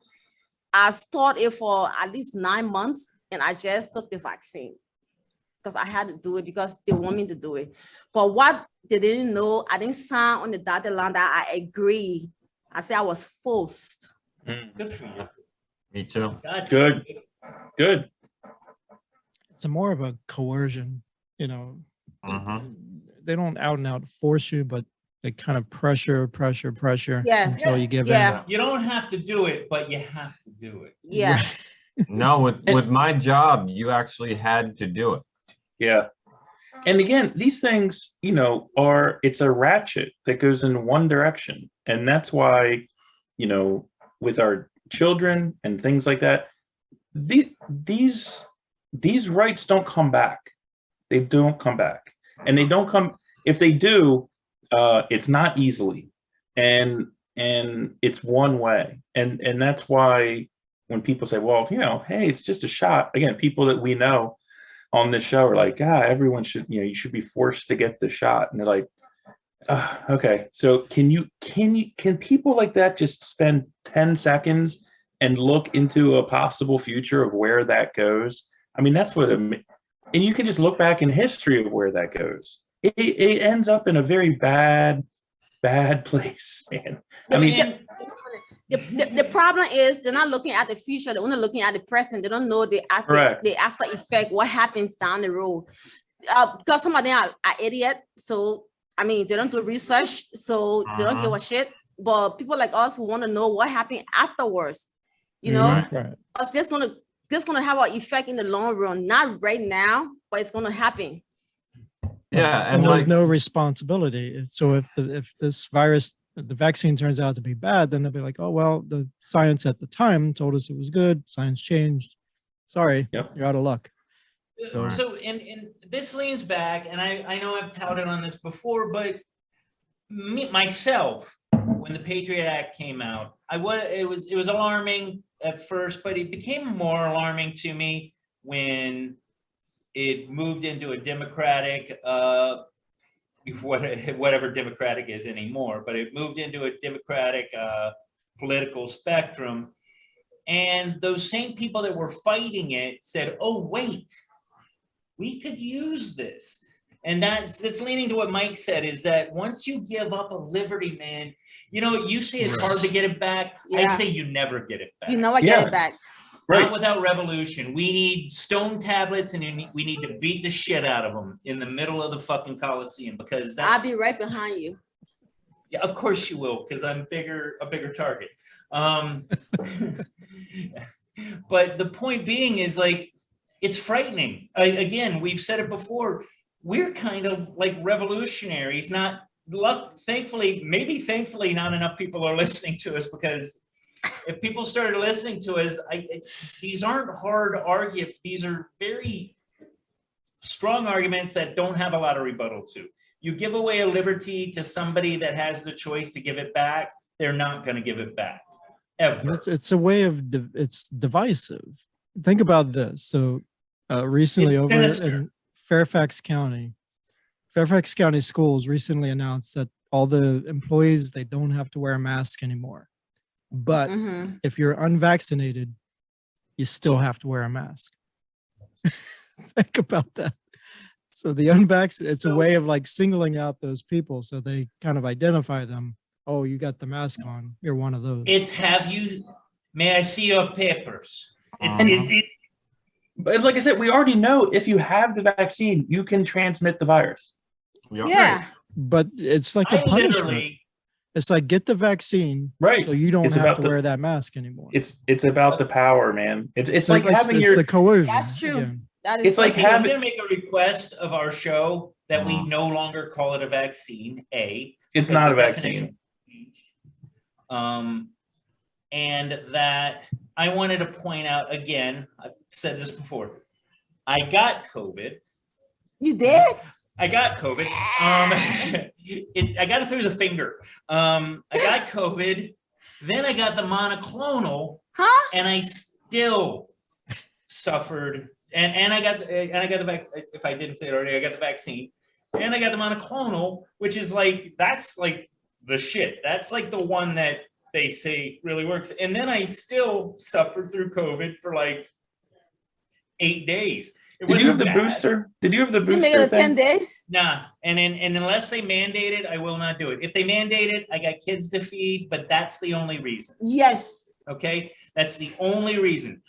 I stored it for at least 9 months, and I just took the vaccine because I had to do it because they want me to do it. But what they didn't know, I didn't sign on the dotted line that I agree. I said I was forced. Good for you. Me too. God, Good. It's more of a coercion, Mhm. They don't out and out force you, but they kind of pressure Yeah. until you give Yeah. in. You don't have to do it, but you have to do it. Yeah. No, with my job, you actually had to do it. Yeah. And again, these things, it's a ratchet that goes in one direction. And that's why, with our children and things like that, these rights don't come back. They don't come back. And they don't come, if they do, it's not easily. And it's one way. And that's why when people say, well, hey, it's just a shot. Again, people that we know on this show are like, everyone should, you should be forced to get the shot. And they're like, okay, so can people like that just spend 10 seconds and look into a possible future of where that goes? I mean, that's what, and you can just look back in history of where that goes. It ends up in a very bad place, man. I mean, The problem is they're not looking at the future. They're only looking at the present. They don't know the after effect, what happens down the road. Because some of them are idiots. So, I mean, they don't do research. So they don't give a shit. But people like us who want to know what happened afterwards, Right. it's just gonna have an effect in the long run. Not right now, but it's gonna happen. Yeah, And and there's no responsibility. So if this virus, the vaccine turns out to be bad, then they'll be like, oh, well, the science at the time told us it was good. Science changed. Sorry, You're out of luck. So and this leans back, and I know I've touted on this before, but myself, when the Patriot Act came out, it was alarming at first, but it became more alarming to me when it moved into a democratic, whatever democratic is anymore, but it moved into a democratic political spectrum. And those same people that were fighting it said, oh, wait, we could use this. And it's leaning to what Mike said, is that once you give up a liberty, man, you know, you say it's hard to get it back. I Yeah. say you never get it back. You know, I get it back. Right. Not without revolution. We need stone tablets, and we need to beat the shit out of them in the middle of the fucking Coliseum, because I'll that's. be right behind you. Yeah, of course you will, because I'm a bigger target. But the point being is, like, it's frightening. Again, we've said it before. We're kind of like revolutionaries. Thankfully, not enough people are listening to us, because if people started listening to us, these aren't hard to argue. These are very strong arguments that don't have a lot of rebuttal to. You give away a liberty to somebody that has the choice to give it back, they're not going to give it back, ever. It's a way of, it's divisive. Think about this. So recently It's over sinister. in Fairfax County schools recently announced that all the employees, they don't have to wear a mask anymore. But Mm-hmm. if you're unvaccinated, you still have to wear a mask. Think about that. So the unvaccinated, it's a way of like singling out those people, so they kind of identify them. Oh, you got the mask on. You're one of those. May I see your papers? But like I said, we already know if you have the vaccine, you can transmit the virus. Yep. Yeah. But it's like a I punishment. literally, It's like, get the vaccine, Right. so you don't It's have about to the- wear that mask anymore. It's about the power, man. It's So like having it's your the coercion. That's true. again. That is It's like okay, I'm having- going to make a request of our show that we no longer call it a vaccine, it's because not the a definition vaccine. and that I wanted to point out again, I've said this before, I got COVID. You did? I got COVID. I got it through the finger. I got COVID. Then I got the monoclonal, Huh? and I still suffered. And I got the if I didn't say it already, I got the vaccine, and I got the monoclonal, which is like, that's like the shit. That's like the one that they say really works. And then I still suffered through COVID for like 8 days. It Did you have wasn't the bad. booster? Did you have the You made it booster 10 thing? days? Nah, and unless they mandate it, I will not do it. If they mandate it, I got kids to feed, but that's the only reason. Yes. Okay, that's the only reason.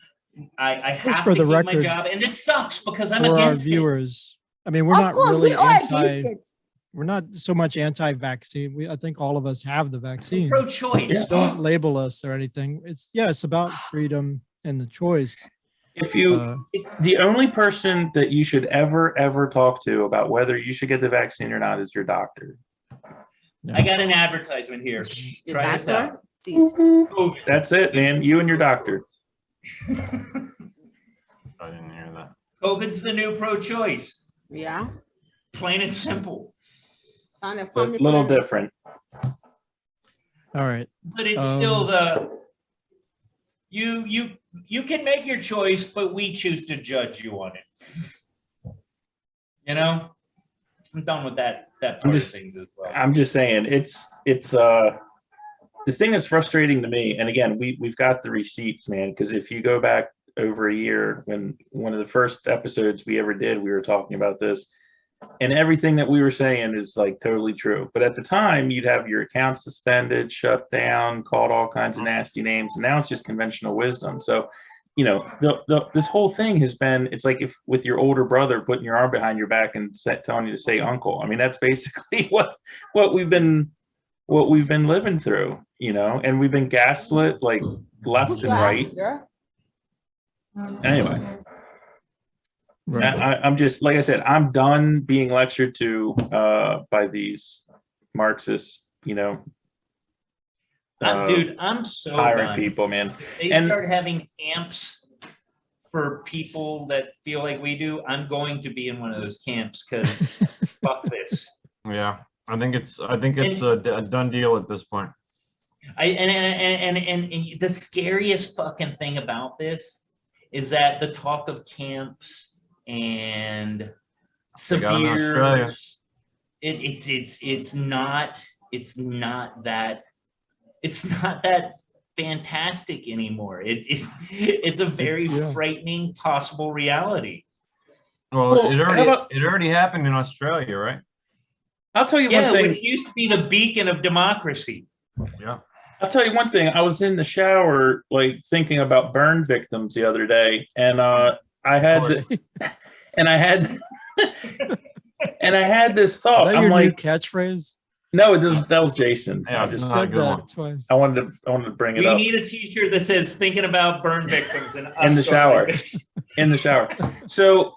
I Just have for to the keep my record, job, and this sucks because I'm For our against it. viewers, I mean, we're Of not course, really we are against it. we're not so much anti-vaccine. I think all of us have the vaccine. Pro-choice. Yeah. Don't label us or anything. It's about freedom and the choice. If you, Uh, the only person that you should ever talk to about whether you should get the vaccine or not is your doctor. I got an advertisement here. The Try this doctor? out. Please. COVID. That's it, man. You and your doctor. I didn't hear that. COVID's the new pro-choice. Yeah. Plain and simple. On a A family little plan. different. all right. But it's still you can make your choice, but we choose to judge you on it. You know, I'm done with that part of things as well. I'm just saying, it's the thing that's frustrating to me, and again, we've got the receipts, man, because if you go back over a year, when one of the first episodes we ever did, we were talking about this, and everything that we were saying is like totally true. But at the time, you'd have your account suspended, shut down, called all kinds of nasty names, and now it's just conventional wisdom. So, you know, this whole thing has been, it's like if with your older brother putting your arm behind your back and telling you to say uncle. I mean, that's basically what we've been living through, you know, and we've been gaslit like left Who's and your right. athlete, girl? Anyway, Right. I'm just, like I said, I'm done being lectured to by these Marxists, you know, Dude, I'm so hiring done. people, man. They And- start having camps for people that feel like we do. I'm going to be in one of those camps because fuck this. Yeah, I think it's a done deal at this point. And the scariest fucking thing about this is that the talk of camps and They got 'em in Australia. severe, it's not that fantastic anymore. It's a very Yeah. frightening possible reality. Well, Well, how about- it already happened in Australia, right? I'll tell you Yeah, one thing. which used to be the beacon of democracy. Yeah. I'll tell you one thing. I was in the shower, like thinking about burn victims the other day, and I had and I had and I had this Is thought. that I'm your new like, catchphrase? no, that was Jason. Yeah, I You it's just not a said good one. that twice. I wanted to bring it We up need a T-shirt that says "Thinking about burn victims" and In the us going shower. like this. in the shower. So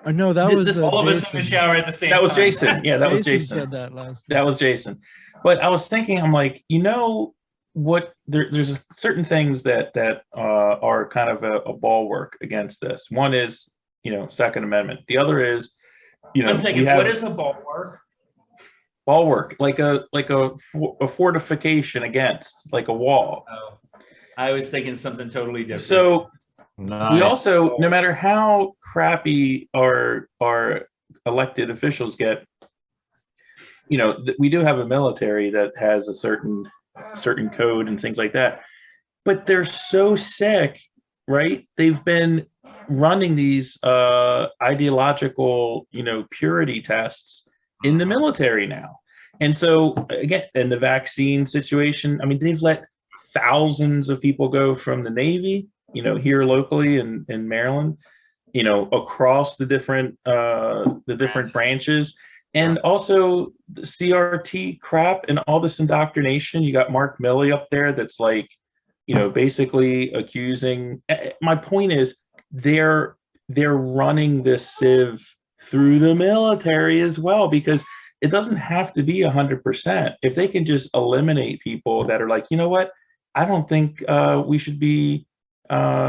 I know that This- was All of us in Jason. the shower at the same that was time. Jason. Yeah, that was Jason Jason. said that last. That was Jason. But I was thinking, I'm like, you know what? There's certain things that are kind of a bulwark against this. One is, Second Amendment. The other is, One second. we have What is a bulwark? bulwark, like a fortification against, like a wall. Oh, I was thinking something totally different. So Nice. we also, no matter how crappy our elected officials get, we do have a military that has a certain code and things like that, but they're so sick, right? They've been running these ideological, purity tests in the military now. And so again, in the vaccine situation, I mean, they've let thousands of people go from the Navy, here locally in Maryland, across the different branches. And also the CRT crap and all this indoctrination. You got Mark Milley up there that's like, basically accusing. My point is they're running this sieve through the military as well, because it doesn't have to be 100%. If they can just eliminate people that are like, you know what, I don't think we should be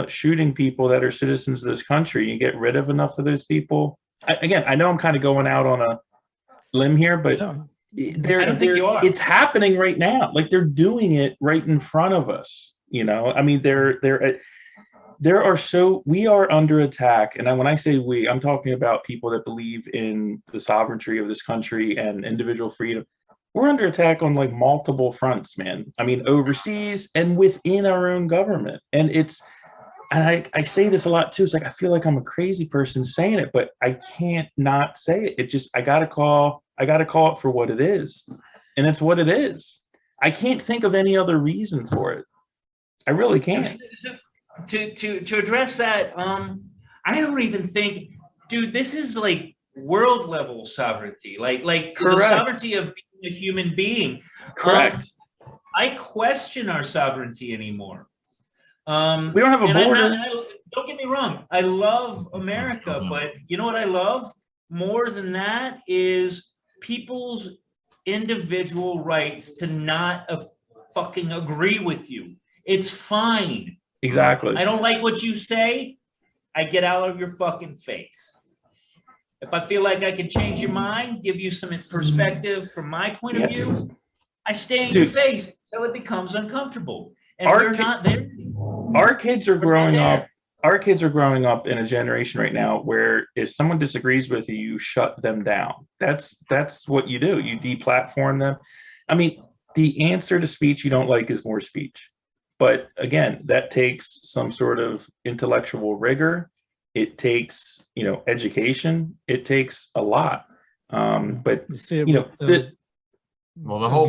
shooting people that are citizens of this country. You get rid of enough of those people. I know I'm kind of going out on a limb here, but No, I don't think you are. it's happening right now. Like they're doing it right in front of us. I mean, we are under attack. And when I say we, I'm talking about people that believe in the sovereignty of this country and individual freedom. We're under attack on like multiple fronts, man. I mean, overseas and within our own government. And I say this a lot too. It's like, I feel like I'm a crazy person saying it, but I can't not say it. I gotta call it for what it is. And it's what it is. I can't think of any other reason for it. I really can't. To address that, I don't even think, dude, this is like world level sovereignty, like the sovereignty of being a human being. Correct. I question our sovereignty anymore. We don't have a border. Don't get me wrong. I love America, but you know what I love more than that is people's individual rights to not fucking agree with you. It's fine. Exactly. I don't like what you say. I get out of your fucking face. If I feel like I can change your mind, give you some perspective from my point of view, I stay in your face until it becomes uncomfortable. And we're not there. Our kids are growing up. Our kids are growing up in a generation right now where if someone disagrees with you, you shut them down. That's what you do. You deplatform them. I mean, the answer to speech you don't like is more speech. But again, that takes some sort of intellectual rigor. It takes, education. It takes a lot. But the whole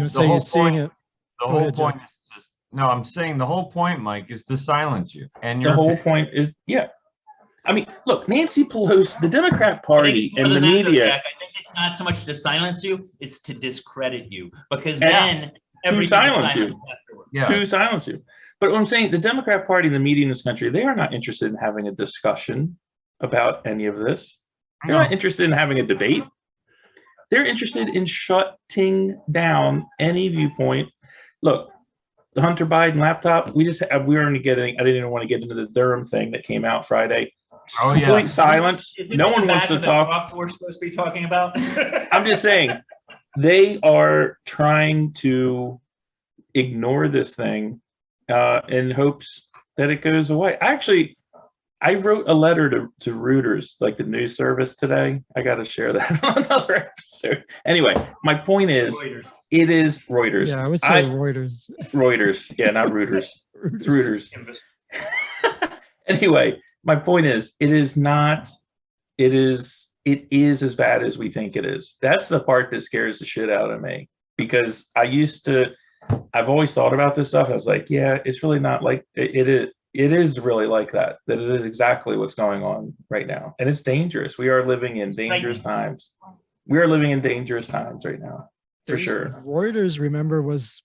point is just, no, I'm saying the whole point, Mike, is to silence you. And the whole point is, I mean, look, Nancy Pelosi, the Democrat Party and the media. Jack. I think it's not so much to silence you, it's to discredit you, because then to silence you. Yeah. To silence you. But what I'm saying, the Democrat Party and the media in this country, they are not interested in having a discussion about any of this. They're not interested in having a debate. They're interested in shutting down any viewpoint. Look, the Hunter Biden laptop, we weren't getting, I didn't even want to get into the Durham thing that came out Friday. Complete silence. No one wants to talk. We're supposed to be talking about. I'm just saying, they are trying to ignore this thing in hopes that it goes away. Actually, I wrote a letter to Reuters, like the news service today. I got to share that on another episode. Anyway, my point is, it is Reuters. Yeah, I would say Reuters. Reuters. Yeah, not Reuters. It's Reuters. Anyway, my point is, it is not it is as bad as we think it is. That's the part that scares the shit out of me, because I've always thought about this stuff. I was like, yeah, it's really not like it is really like that. That is exactly what's going on right now. And it's dangerous. We are living in dangerous times. We are living in dangerous times right now, for sure. Reuters, remember, was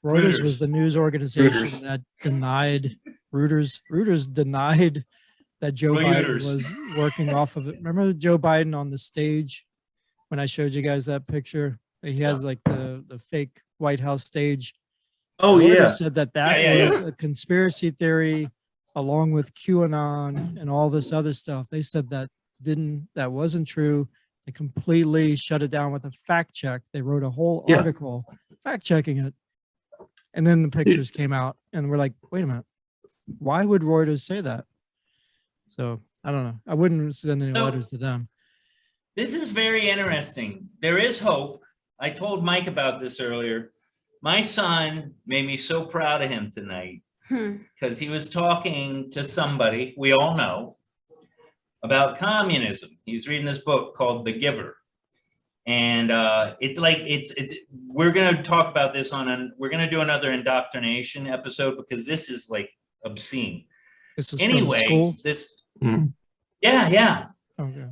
the news organization that denied Reuters denied that Joe Biden was working off of it. Remember Joe Biden on the stage when I showed you guys that picture? He has like the fake White House stage. Oh, Reuters yeah. said that was a conspiracy theory along with QAnon and all this other stuff. They said that wasn't true. They completely shut it down with a fact check. They wrote a whole article fact checking it. And then the pictures came out and we're like, wait a minute, why would Reuters say that? So I don't know. I wouldn't send any letters to them. This is very interesting. There is hope. I told Mike about this earlier. My son made me so proud of him tonight because he was talking to somebody we all know about communism. He's reading this book called The Giver. And we're going to talk about this we're going to do another indoctrination episode because this is like obscene. This is from school? Yeah. Okay.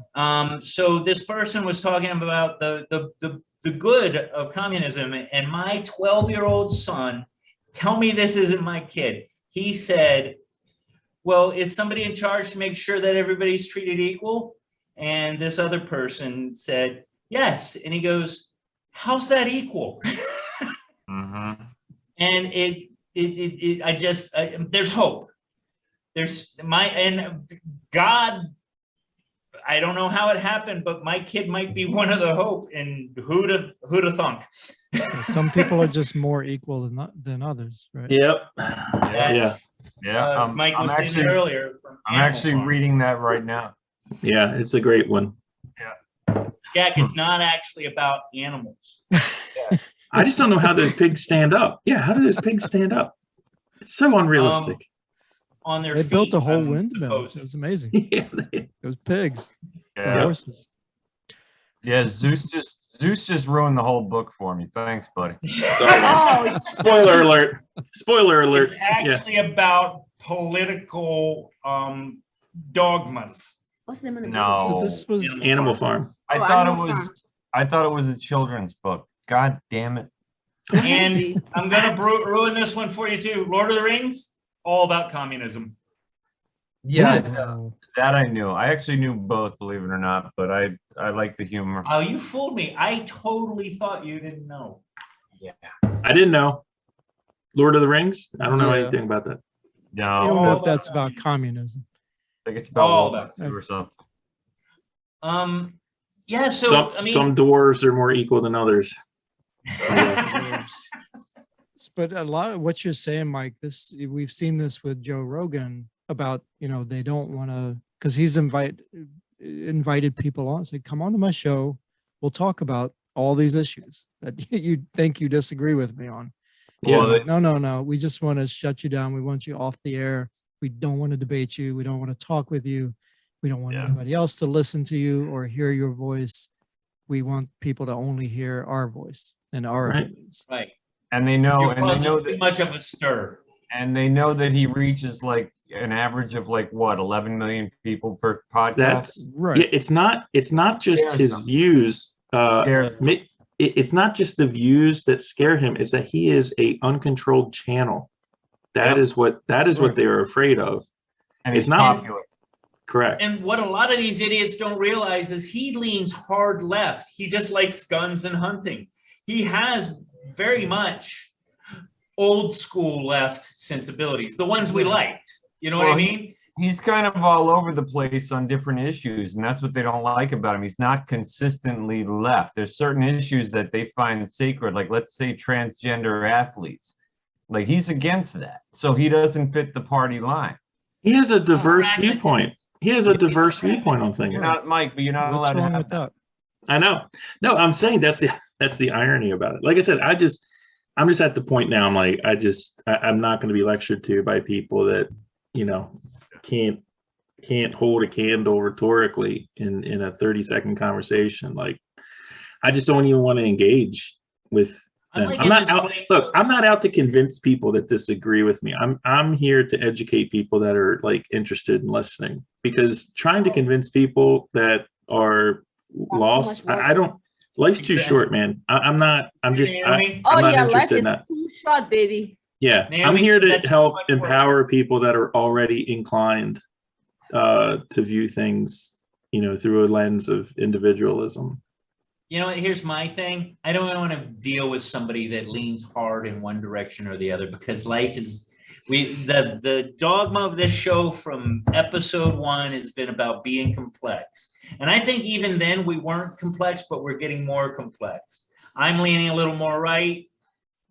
So this person was talking about the good of communism, and my 12-year-old son, tell me this isn't my kid. He said, well, is somebody in charge to make sure that everybody's treated equal? And this other person said, yes. And he goes, how's that equal? Mm-hmm. And there's hope. God, I don't know how it happened, but my kid might be one of the hope, and who'da thunk? Some people are just more equal than others, right? Yep. Mike was saying actually earlier. I'm actually reading that right now. Yeah, it's a great one. Jack, it's not actually about animals. I just don't know how those pigs stand up. Yeah, how do those pigs stand up? It's so unrealistic. On their They feet, built a whole I'm windmill. supposed. It was amazing. Yeah, Those pigs, the Yeah. horses. Yeah, Zeus just ruined the whole book for me. Thanks, buddy. sorry. Oh, Spoiler alert. Spoiler alert. It's actually about political dogmas. what's the name of the No. So this was Animal Farm. I Oh, thought it Animal was Farm. I thought it was a children's book. God damn it. And I'm going to ruin this one for you too. Lord of the Rings, all about communism. Yeah, Oh, that I knew. I actually knew both, believe it or not, but I like the humor. Oh, you fooled me. I totally thought you didn't know. Yeah. I didn't know. Lord of the Rings? I don't know Yeah. anything about that. I don't know No, if that's about communism. I think it's about All World War II or something. Yeah, so Some dwarves are more equal than others. But a lot of what you're saying, Mike, we've seen this with Joe Rogan about, they don't want to, because he's invited people on, say, come on to my show. We'll talk about all these issues that you think you disagree with me on. Yeah, Well, like, no. We just want to shut you down. We want you off the air. We don't want to debate you. We don't want to talk with you. We don't want anybody else to listen to you or hear your voice. We want people to only hear our voice and our opinions. right. And they know, You're and they know causing too that, much of a stir. and they know that he reaches like an average of like what, 11 million people per podcast. That's Right. Yeah, it's not just Scares his them. views. Scares them. It's not just the views that scare him, it's that he is a uncontrolled channel. That Yep. is what Right. they are afraid of. And It's he's not- popular. Correct. And what a lot of these idiots don't realize is he leans hard left. He just likes guns and hunting. He has very much old school left sensibilities, the ones we liked. You know what I Well, mean? He's kind of all over the place on different issues, and that's what they don't like about him. He's not consistently left. There's certain issues that they find sacred, like let's say transgender athletes. Like he's against that. So he doesn't fit the party line. He has a diverse pragmatist. viewpoint. He has a He's a diverse pragmatist. viewpoint on things. You're not Mike, but you're not allowed What's to wrong have with that? I know. No, I'm saying that's the irony about it. Like I said, I'm just at the point now. I'm like, I'm not going to be lectured to by people that, can't can't hold a candle rhetorically in a 30-second conversation. Like, I just don't even want to engage with them. like I'm in not this out. place- Look, I'm not out to convince people that disagree with me. I'm here to educate people that are like interested in listening, because trying to convince people that are lost, much work. I don't. Life's too Exactly. short, man. I'm not. I'm just. Naomi? Oh I'm not yeah, life interested in is that. too short, baby. Yeah, I'm Naomi, here to that's too help much work. empower people that are already inclined to view things, through a lens of individualism. You know what? Here's my thing. I don't want to deal with somebody that leans hard in one direction or the other, because life is the dogma of this show from episode 1 has been about being complex. And I think even then we weren't complex, but we're getting more complex. I'm leaning a little more right.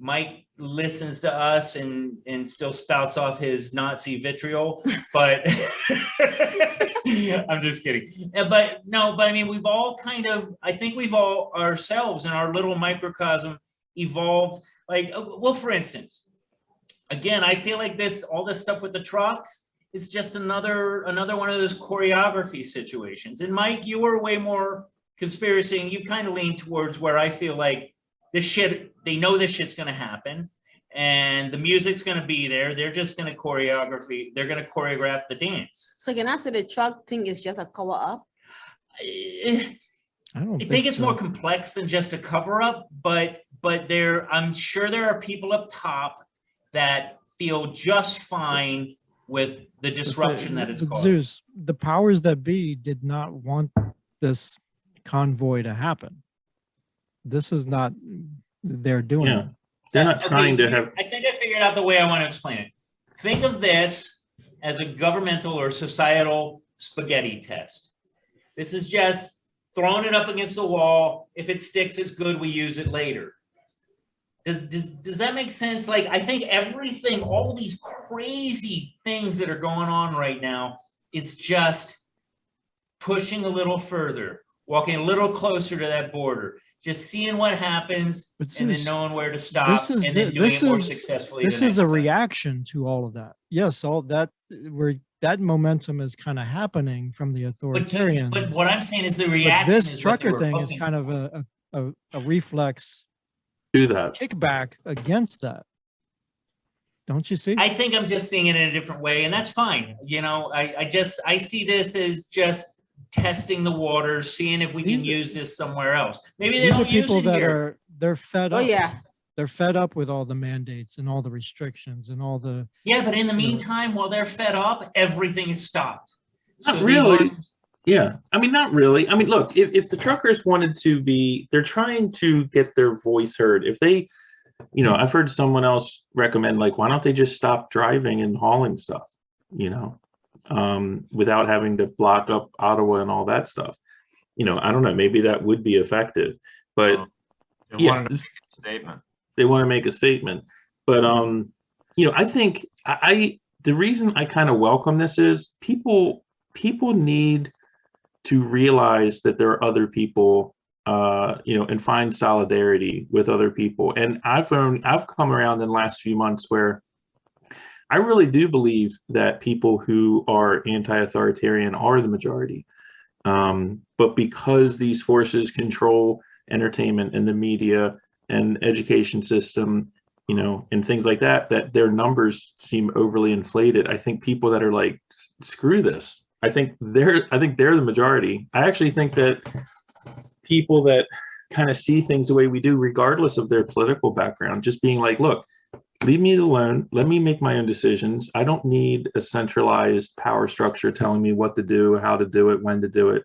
Mike listens to us and still spouts off his Nazi vitriol, but I'm just kidding. But I mean, we've all I think we've all ourselves in our little microcosm evolved. Like, well, for instance, again, I feel like all this stuff with the trucks is just another one of those choreography situations. And Mike, you were way more conspiracy, and you kind of lean towards where I feel like this shit, they know this shit's going to happen and the music's going to be there. They're just going to choreograph the dance. So can I say the truck thing is just a cover up? I don't I think it's so. more complex than just a cover up, but I'm sure there are people up top that feel just fine with the disruption that it's causing. Zeus, the powers that be did not want this convoy to happen. This is not they're doing. Yeah. They're not trying to have. I think I figured out the way I want to explain it. Think of this as a governmental or societal spaghetti test. This is just throwing it up against the wall. If it sticks, it's good. We use it later. Does that make sense? Like, I think everything, all these crazy things that are going on right now, it's just pushing a little further, walking a little closer to that border, just seeing what happens, and then knowing where to stop, and then doing it more successfully. This is a reaction to all of that. Yes, all that that momentum is kind of happening from the authoritarians. But what I'm saying is the reaction. This trucker thing is kind of a reflex Do that. kickback against that. Don't you see? I think I'm just seeing it in a different way, and that's fine. I see this as just testing the waters, seeing if we can use this somewhere else. Maybe these are people that they're fed up. Oh yeah. They're fed up with all the mandates and all the restrictions and all the. Yeah, but in the meantime, while they're fed up, everything is stopped. Not really. Yeah. I mean, not really. I mean, look, if the truckers wanted to be, they're trying to get their voice heard. If they, I've heard someone else recommend, like, why don't they just stop driving and hauling stuff, without having to block up Ottawa and all that stuff. I don't know, maybe that would be effective, but They wanted to make a statement. They want to make a statement. But, I think the reason I kind of welcome this is people need to realize that there are other people, and find solidarity with other people. And I've come around in the last few months where I really do believe that people who are anti-authoritarian are the majority. But because these forces control entertainment and the media and education system, and things like that their numbers seem overly inflated. I think people that are like, screw this, I think they're the majority. I actually think that people that kind of see things the way we do, regardless of their political background, just being like, look, leave me alone. Let me make my own decisions. I don't need a centralized power structure telling me what to do, how to do it, when to do it.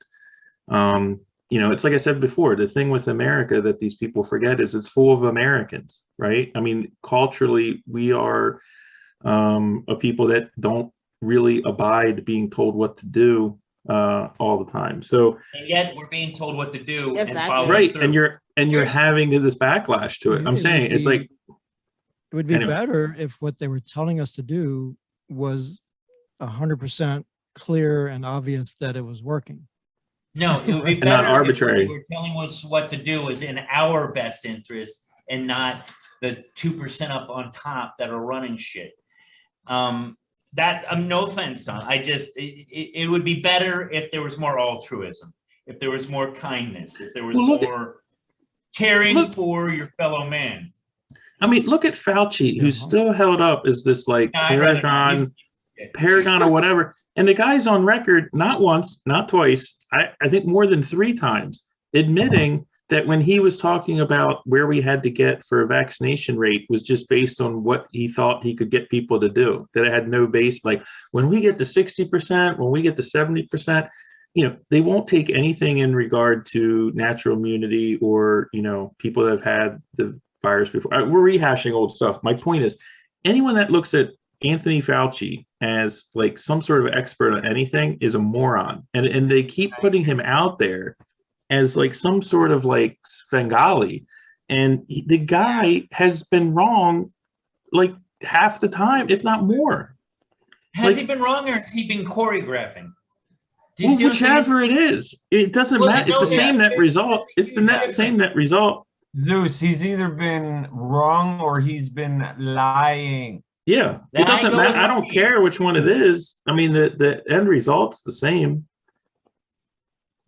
It's like I said before, the thing with America that these people forget is it's full of Americans, right? I mean, culturally, we are a people that don't really abide being told what to do all the time. So, and yet we're being told what to do. Exactly. And following right, through. and you're having this backlash to it. I'm saying it's like, it would be anyway. better if what they were telling us to do was 100% clear and obvious that it was working. No, it would be And not better arbitrary. if what they were telling us what to do is in our best interest and not the 2% up on top that are running shit. that no offense, Tom. It would be better if there was more altruism, if there was more kindness, if there was more caring for your fellow man. I mean, look at Fauci, who's still held up as this like paragon or whatever. And the guy's on record, not once, not twice, I think more than 3 times, admitting that when he was talking about where we had to get for a vaccination rate was just based on what he thought he could get people to do, that it had no base. Like when we get to 60%, when we get to 70%, they won't take anything in regard to natural immunity or, people that have had the virus before. We're rehashing old stuff. My point is, anyone that looks at Anthony Fauci as like some sort of expert on anything is a moron. And they keep putting him out there as like some sort of like Svengali. And the guy has been wrong like half the time, if not more. Has he been wrong, or has he been choreographing? Well, whichever it is, it doesn't matter. It's the same net result. It's the same net result. Zeus, he's either been wrong or he's been lying. Yeah, it doesn't matter. I don't care which one it is. I mean, the end result's the same.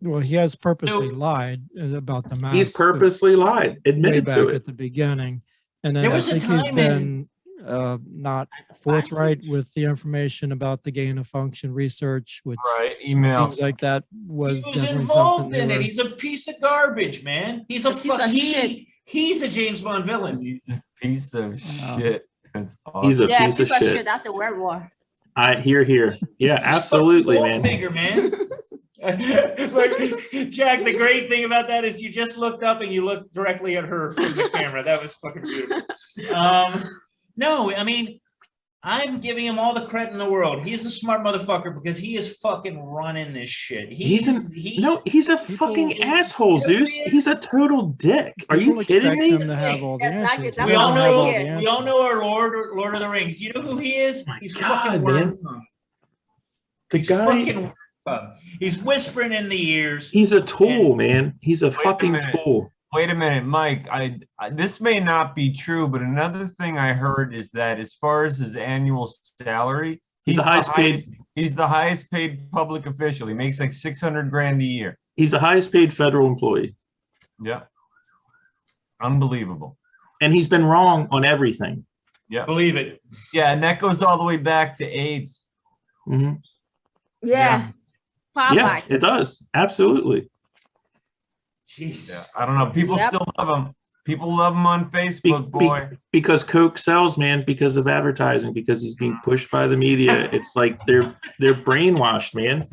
Well, he has purposely lied about the mask. He's purposely lied, admitted way to back it at the beginning, and then There I was a think he's time been not forthright with the information about the gain of function research, which email seems like that was He was definitely involved something. in it. He's a piece of garbage, man. He's a piece of shit. He's a James Bond villain. He's a piece of shit. That's awesome. He's a piece of shit. That's the word war. I hear. Yeah, absolutely, man. Figure, man. Like, Jack, the great thing about that is you just looked up and you looked directly at her from the camera. That was fucking beautiful. No, I mean, I'm giving him all the credit in the world. He's a smart motherfucker because he is fucking running this shit. He's a fucking asshole, Zeus. He's a total dick. Are you kidding me? Him to have all the answers. We all know our Lord of the Rings. You know who he is? He's fucking man. The guy. He's whispering in the ears. He's a tool, man. He's a fucking tool. Wait a minute, Mike. I this may not be true, but another thing I heard is that as far as his annual salary, he's the highest paid public official. He makes like $600,000 a year. He's the highest paid federal employee. Yeah. Unbelievable. And he's been wrong on everything. Yeah. Believe it. Yeah, and that goes all the way back to AIDS. Mm-hmm. Yeah. Yeah, it does. Absolutely. Jeez. Yeah, I don't know. People still love him. People love him on Facebook, boy. Because Coke sells, man, because of advertising, because he's being pushed by the media. It's like they're brainwashed, man.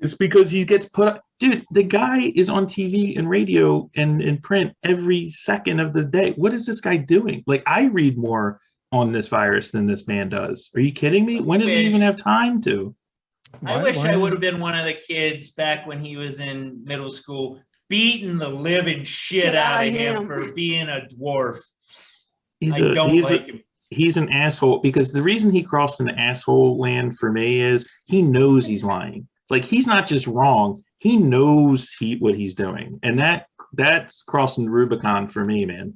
It's because he gets put up. Dude, the guy is on TV and radio and in print every second of the day. What is this guy doing? Like, I read more on this virus than this man does. Are you kidding me? When does he even have time to? I wish I would have been one of the kids back when he was in middle school, beating the living shit out of him for being a dwarf. He's an asshole, because the reason he crossed into asshole land for me is he knows he's lying. Like, he's not just wrong, he knows what he's doing, and that's crossing the Rubicon for me, man.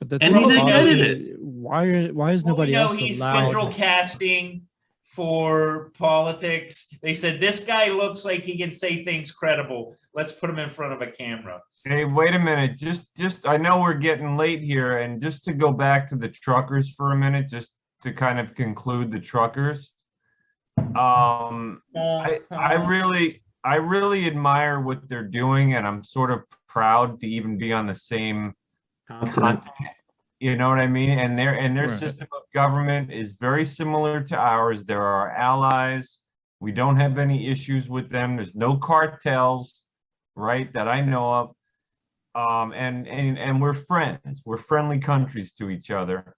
But and he's admitted it. Why is nobody else he's allowed? central casting for politics. They said, this guy looks like he can say things credible. Let's put him in front of a camera. Hey, wait a minute. Just I know we're getting late here, and just to go back to the truckers for a minute, just to kind of conclude the truckers. I really admire what they're doing, and I'm sort of proud to even be on the same continent. You know what I mean? And their system of government is very similar to ours. They're our allies. We don't have any issues with them. There's no cartels, right, that I know of. And we're friends. We're friendly countries to each other.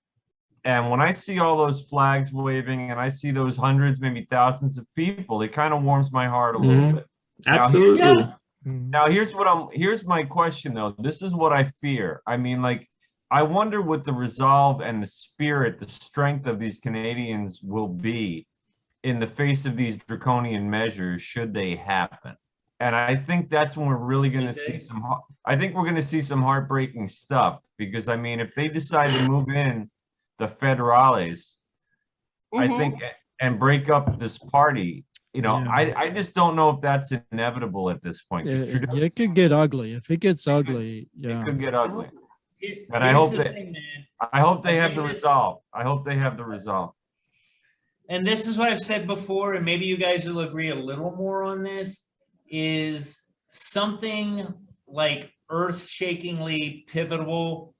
And when I see all those flags waving and I see those hundreds, maybe thousands of people, it kind of warms my heart a little bit. Absolutely. Now here's my question though. This is what I fear. I mean, like, I wonder what the resolve and the spirit, the strength of these Canadians will be in the face of these draconian measures, should they happen. And I think that's when we're really going to see we're going to see some heartbreaking stuff, because I mean, if they decide to move in the federales, I and break up this party. You know, Yeah. I just don't know if that's inevitable at this point. 'cause It could get ugly. If it gets ugly, It yeah. could get ugly. Here- And I here's hope the that- thing, man. I hope they I have think the this- resolve. I hope they have the resolve. And this is what I've said before, and maybe you guys will agree a little more on this, is something like earth-shakingly pivotal,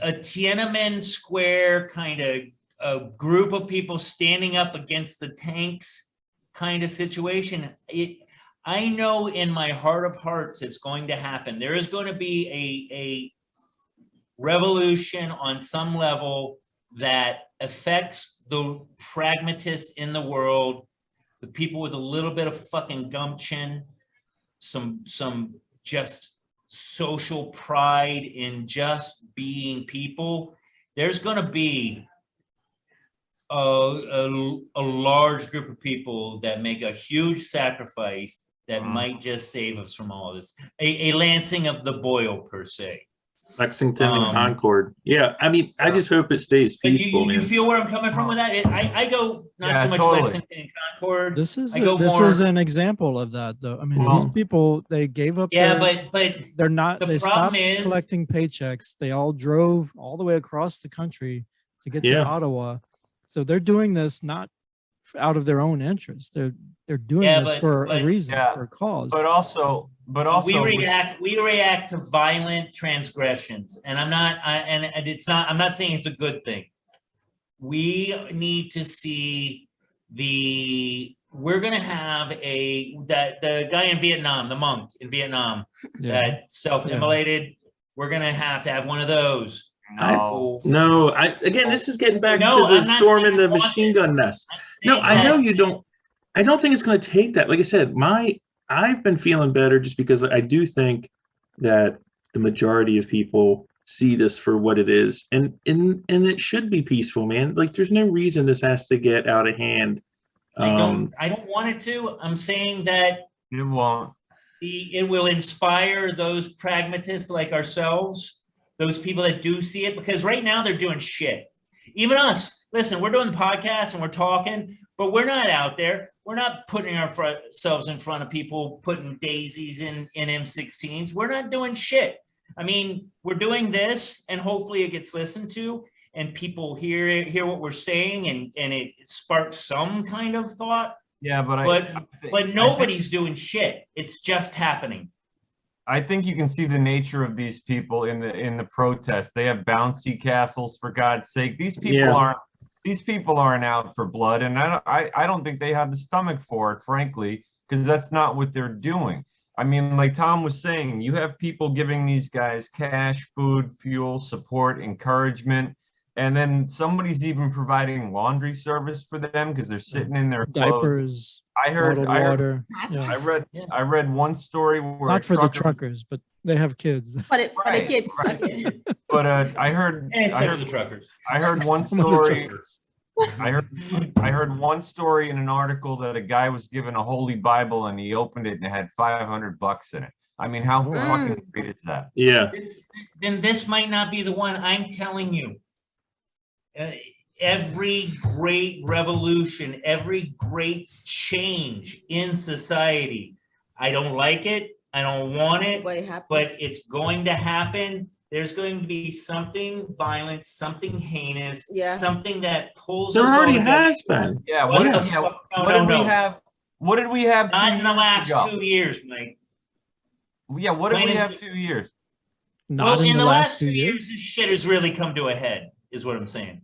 a Tiananmen Square kind of a group of people standing up against the tanks kind of situation. I know in my heart of hearts it's going to happen. There is going to be a revolution on some level that affects the pragmatists in the world, the people with a little bit of fucking gumption, some just social pride in just being people. There's going to be a large group of people that make a huge sacrifice that might just save us from all of this. A Lansing of the Boyle, per se. Lexington and Concord. Yeah, I mean, I just hope it stays But peaceful, you man. feel where I'm coming from with that? I go not Yeah, so much totally. Lexington and Concord. This is I go this more- is an example of that, though. I mean, Well- these people, they gave up. Yeah, their, but they're not. the They problem stopped is- collecting paychecks. They all drove all the way across the country to get Yeah. to Ottawa. So they're doing this not out of their own interest. They're doing Yeah, this but- for but- a reason, Yeah, for a cause. But also we react to violent transgressions, and I'm not saying it's a good thing. We need to see we're going to have the guy in Vietnam, the monk in Vietnam Yeah. that self-immolated. We're going to have one of those. no. No, again, this is getting back No, to the I'm not storm saying in the I want machine this. gun nest. I'm No, saying I that- know you don't. I don't think it's going to take that. Like I said, I've been feeling better just because I do think that the majority of people see this for what it is, and it should be peaceful, man. Like, there's no reason this has to get out of hand. I don't want it to. I'm saying that It won't. it will inspire those pragmatists like ourselves, those people that do see it, because right now they're doing shit. Even us. Listen, we're doing the podcast and we're talking, but we're not out there. We're not putting ourselves in front of people, putting daisies in M16s. We're not doing shit. I mean, we're doing this, and hopefully it gets listened to, and people hear what we're saying, and it sparks some kind of thought. Yeah, But nobody's doing shit. It's just happening. I think you can see the nature of these people in the protest. They have bouncy castles, for God's sake. These people aren't out for blood, and I don't think they have the stomach for it, frankly, because that's not what they're doing. I mean, like Tom was saying, you have people giving these guys cash, food, fuel, support, encouragement, and then somebody's even providing laundry service for them because they're sitting in their clothes. Diapers, I heard water. Yeah. I read one story where Not for the truckers- truckers, but they have kids. For the Right, kids. right. Okay. But I heard And except for the truckers. I heard one Some of the story. truckers. I heard one story in an article that a guy was given a holy Bible and he opened it and it had $500 in it. I mean, how fucking great is that? Yeah. This might not be the one. I'm telling you. Every great revolution, every great change in society, I don't like it. I don't want it, But it happens. but it's going to happen. There's going to be something violent, something heinous, Yeah. something that pulls There us all already together. has been. Yeah, What what the did, fuck? No, what no, did we no. have? What did we have? Not 2 in the years last ago? 2 years, Mike. Yeah, what did we Plain and have simple. 2 years? Not Well, in the last 2 2 years. years, this shit has really come to a head, is what I'm saying.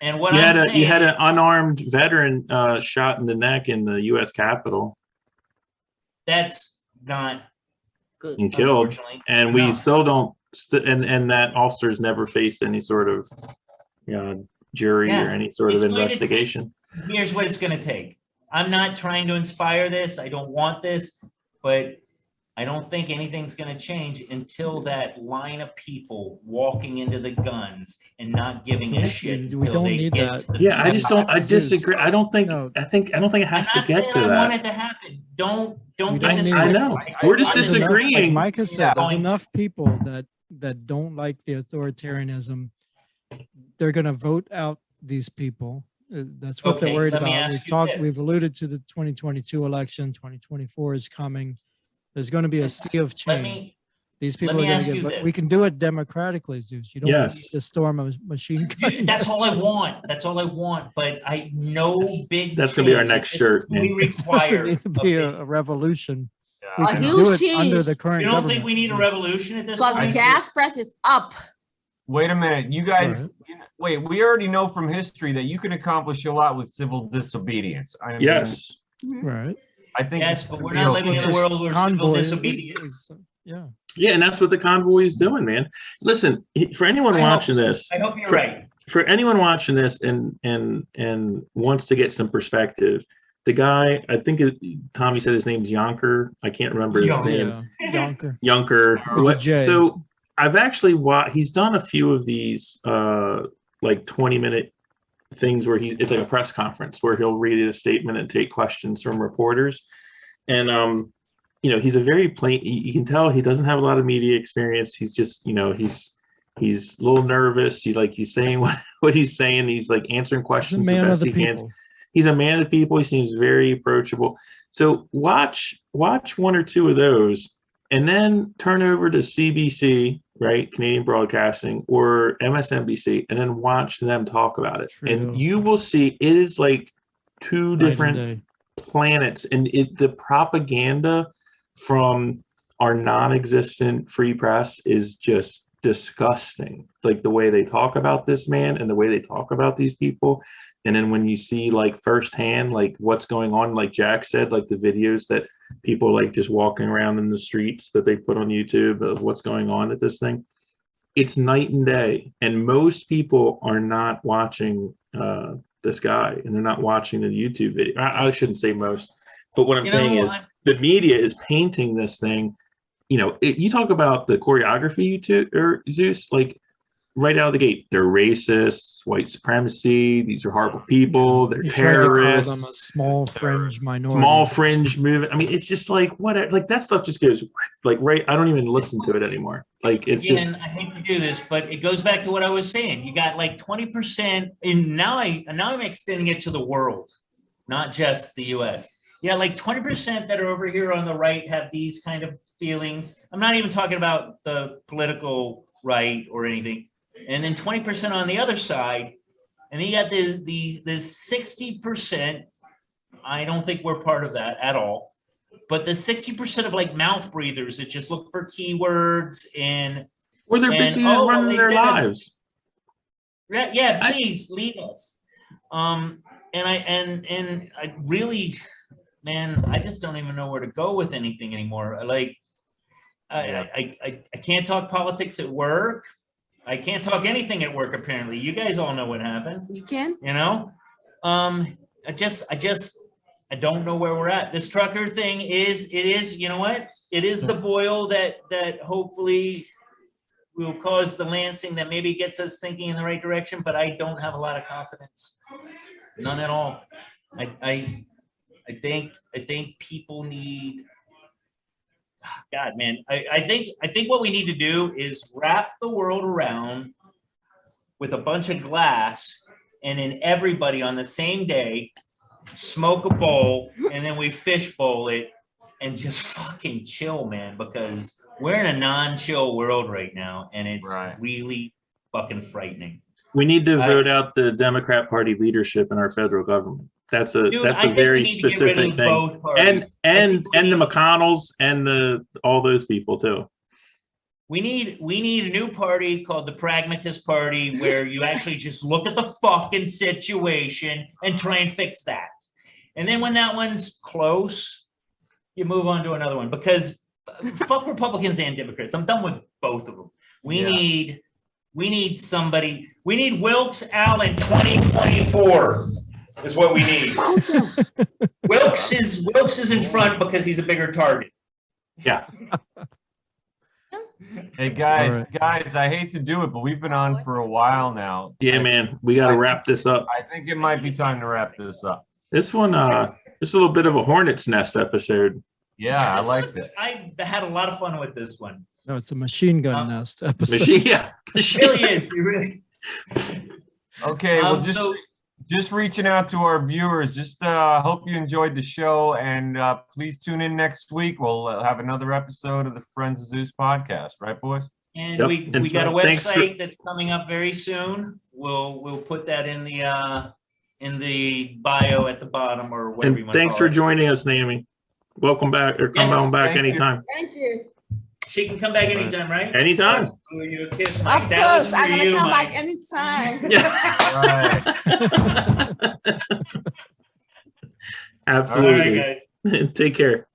And what You I'm had saying, you had an unarmed veteran shot in the neck in the U.S. Capitol that's not Good. and killed, unfortunately, and we enough. still don't. And that officer's never faced any sort of, jury Yeah, or any sort of it's going to take- investigation. Here's what it's going to take. I'm not trying to inspire this. I don't want this, but I don't think anything's going to change until that line of people walking into the guns and not giving a shit. We until don't they need get that. to the Yeah, I big- just don't. I Zeus. disagree. I don't think. No. I don't think it has I'm to not get saying to I want that. it to happen. Don't We get don't this. need I it. know. We're just There's enough- like disagreeing. Mike has said, Yeah. there's enough people that don't like the authoritarianism. They're going to vote out these people. That's what they're Okay, worried let me about. ask We've you talked, this. we've alluded to the 2022 election, 2024 is coming. There's going to be a sea of Let change. me, These people me are going ask to you get, but we this. can do it democratically, Zeus. You don't Yes. need to storm a machine gun. that's all I want. That's all I want. But I know big. That's gonna be our change. next It's shirt, We man. It doesn't require need to a be big- a revolution. We A can huge do it change. under the current You don't government. think we need a Zeus. revolution at this Because point? gas price is up. Wait a minute, you guys. Right. Wait, we already know from history that you can accomplish a lot with civil disobedience. I mean, Yes. Right. I think Yes, it's but gonna we're be not okay. living in a This world where civil convoy is- disobedience. Yeah. Yeah, and that's what the convoy is doing, man. Listen, for anyone I hope watching so. this, I hope you're for- right. for anyone watching this and wants to get some perspective, the guy, I think Tommy said his name's Yonker. I can't remember his Yonker. name. Yeah. Yonker. Yonker. With a J. So I've actually he's done a few of these like 20-minute things where it's like a press conference where he'll read a statement and take questions from reporters. And you know, he's a very plain, you can tell he doesn't have a lot of media experience. He's just, you know, he's a little nervous. He's saying what he's saying. He's like answering He's a questions the man of best the he can. people. He's a man of the people. He seems very approachable. So watch one or two of those and then turn over to CBC, right? Canadian Broadcasting, or MSNBC, and then watch them talk about it. Trudeau. And you will see it is like two Night and different day. planets, and the propaganda from our non-existent free press is just disgusting. Like the way they talk about this man and the way they talk about these people. And then when you see like firsthand, like what's going on, like Jack said, like the videos that people like just walking around in the streets that they put on YouTube of what's going on at this thing, it's night and day. And most people are not watching this guy, and they're not watching the YouTube video. I shouldn't say most, but what I'm saying is the media is painting this thing. You know, you talk about the choreography, Zeus, like right out of the gate, they're racists, white supremacy. These are horrible people. They're He tried to call them a terrorists. small fringe minority. Small fringe movement. I mean, it's just like what? Like that stuff just goes like right. I don't even listen to it anymore. Like it's Again, just. I hate to do this, but it goes back to what I was saying. You got like 20%, and now I'm extending it to the world, not just the US. Yeah, like 20% that are over here on the right have these kind of feelings. I'm not even talking about the political right or anything. And then 20% on the other side. And then you got this 60%. I don't think we're part of that at all. But the 60% of like mouth breathers that just look for keywords and Or they're busy well, running they their said that- lives. yeah, please lead us. And I really, man, I just don't even know where to go with anything anymore. Like, I can't talk politics at work. I can't talk anything at work. Apparently, you guys all know what happened. You can? You know, I don't know where we're at. This trucker thing is, you know what? It is the boil that hopefully will cause the lancing that maybe gets us thinking in the right direction, but I don't have a lot of confidence. None at all. I think people need, God, man, I think what we need to do is wrap the world around with a bunch of glass, and then everybody on the same day smoke a bowl, and then we fish bowl it and just fucking chill, man, because we're in a non-chill world right now, and it's really fucking frightening. We need to vote out the Democrat Party leadership in our federal government. That's a very specific thing. And the McConnells and all those people too. We need a new party called the Pragmatist Party, where you actually just look at the fucking situation and try and fix that. And then when that one's close, you move on to another one, because fuck Republicans and Democrats. I'm done with both of them. We need somebody. We need Wilkes Allen 2024 is what we need. Wilkes is in front because he's a bigger target. Yeah. Hey guys, I hate to do it, but we've been on for a while now. Yeah, man, we got to wrap this up. I think it might be time to wrap this up. This one, this is a little bit of a hornet's nest episode. Yeah, I liked it. I had a lot of fun with this one. No, it's a machine gun nest episode. Yeah. It really is. It really. Okay, well, So just reaching out to our viewers. Just hope you enjoyed the show, and please tune in next week. We'll have another episode of the Friends of Zeus podcast, right, boys? and Yep, we and got a thanks for- website that's coming up very soon. We'll put that in the bio at the bottom or whatever you And want to thanks call for it. joining us, Naomi. Welcome back, or come Yes, on back thank you. anytime. Thank you. She can come back anytime, right? Anytime. Blew you a kiss, Mike. Of That was course, for I'm gonna you, come Mike. back anytime. Yeah. Right. All right, Absolutely. guys. Take care.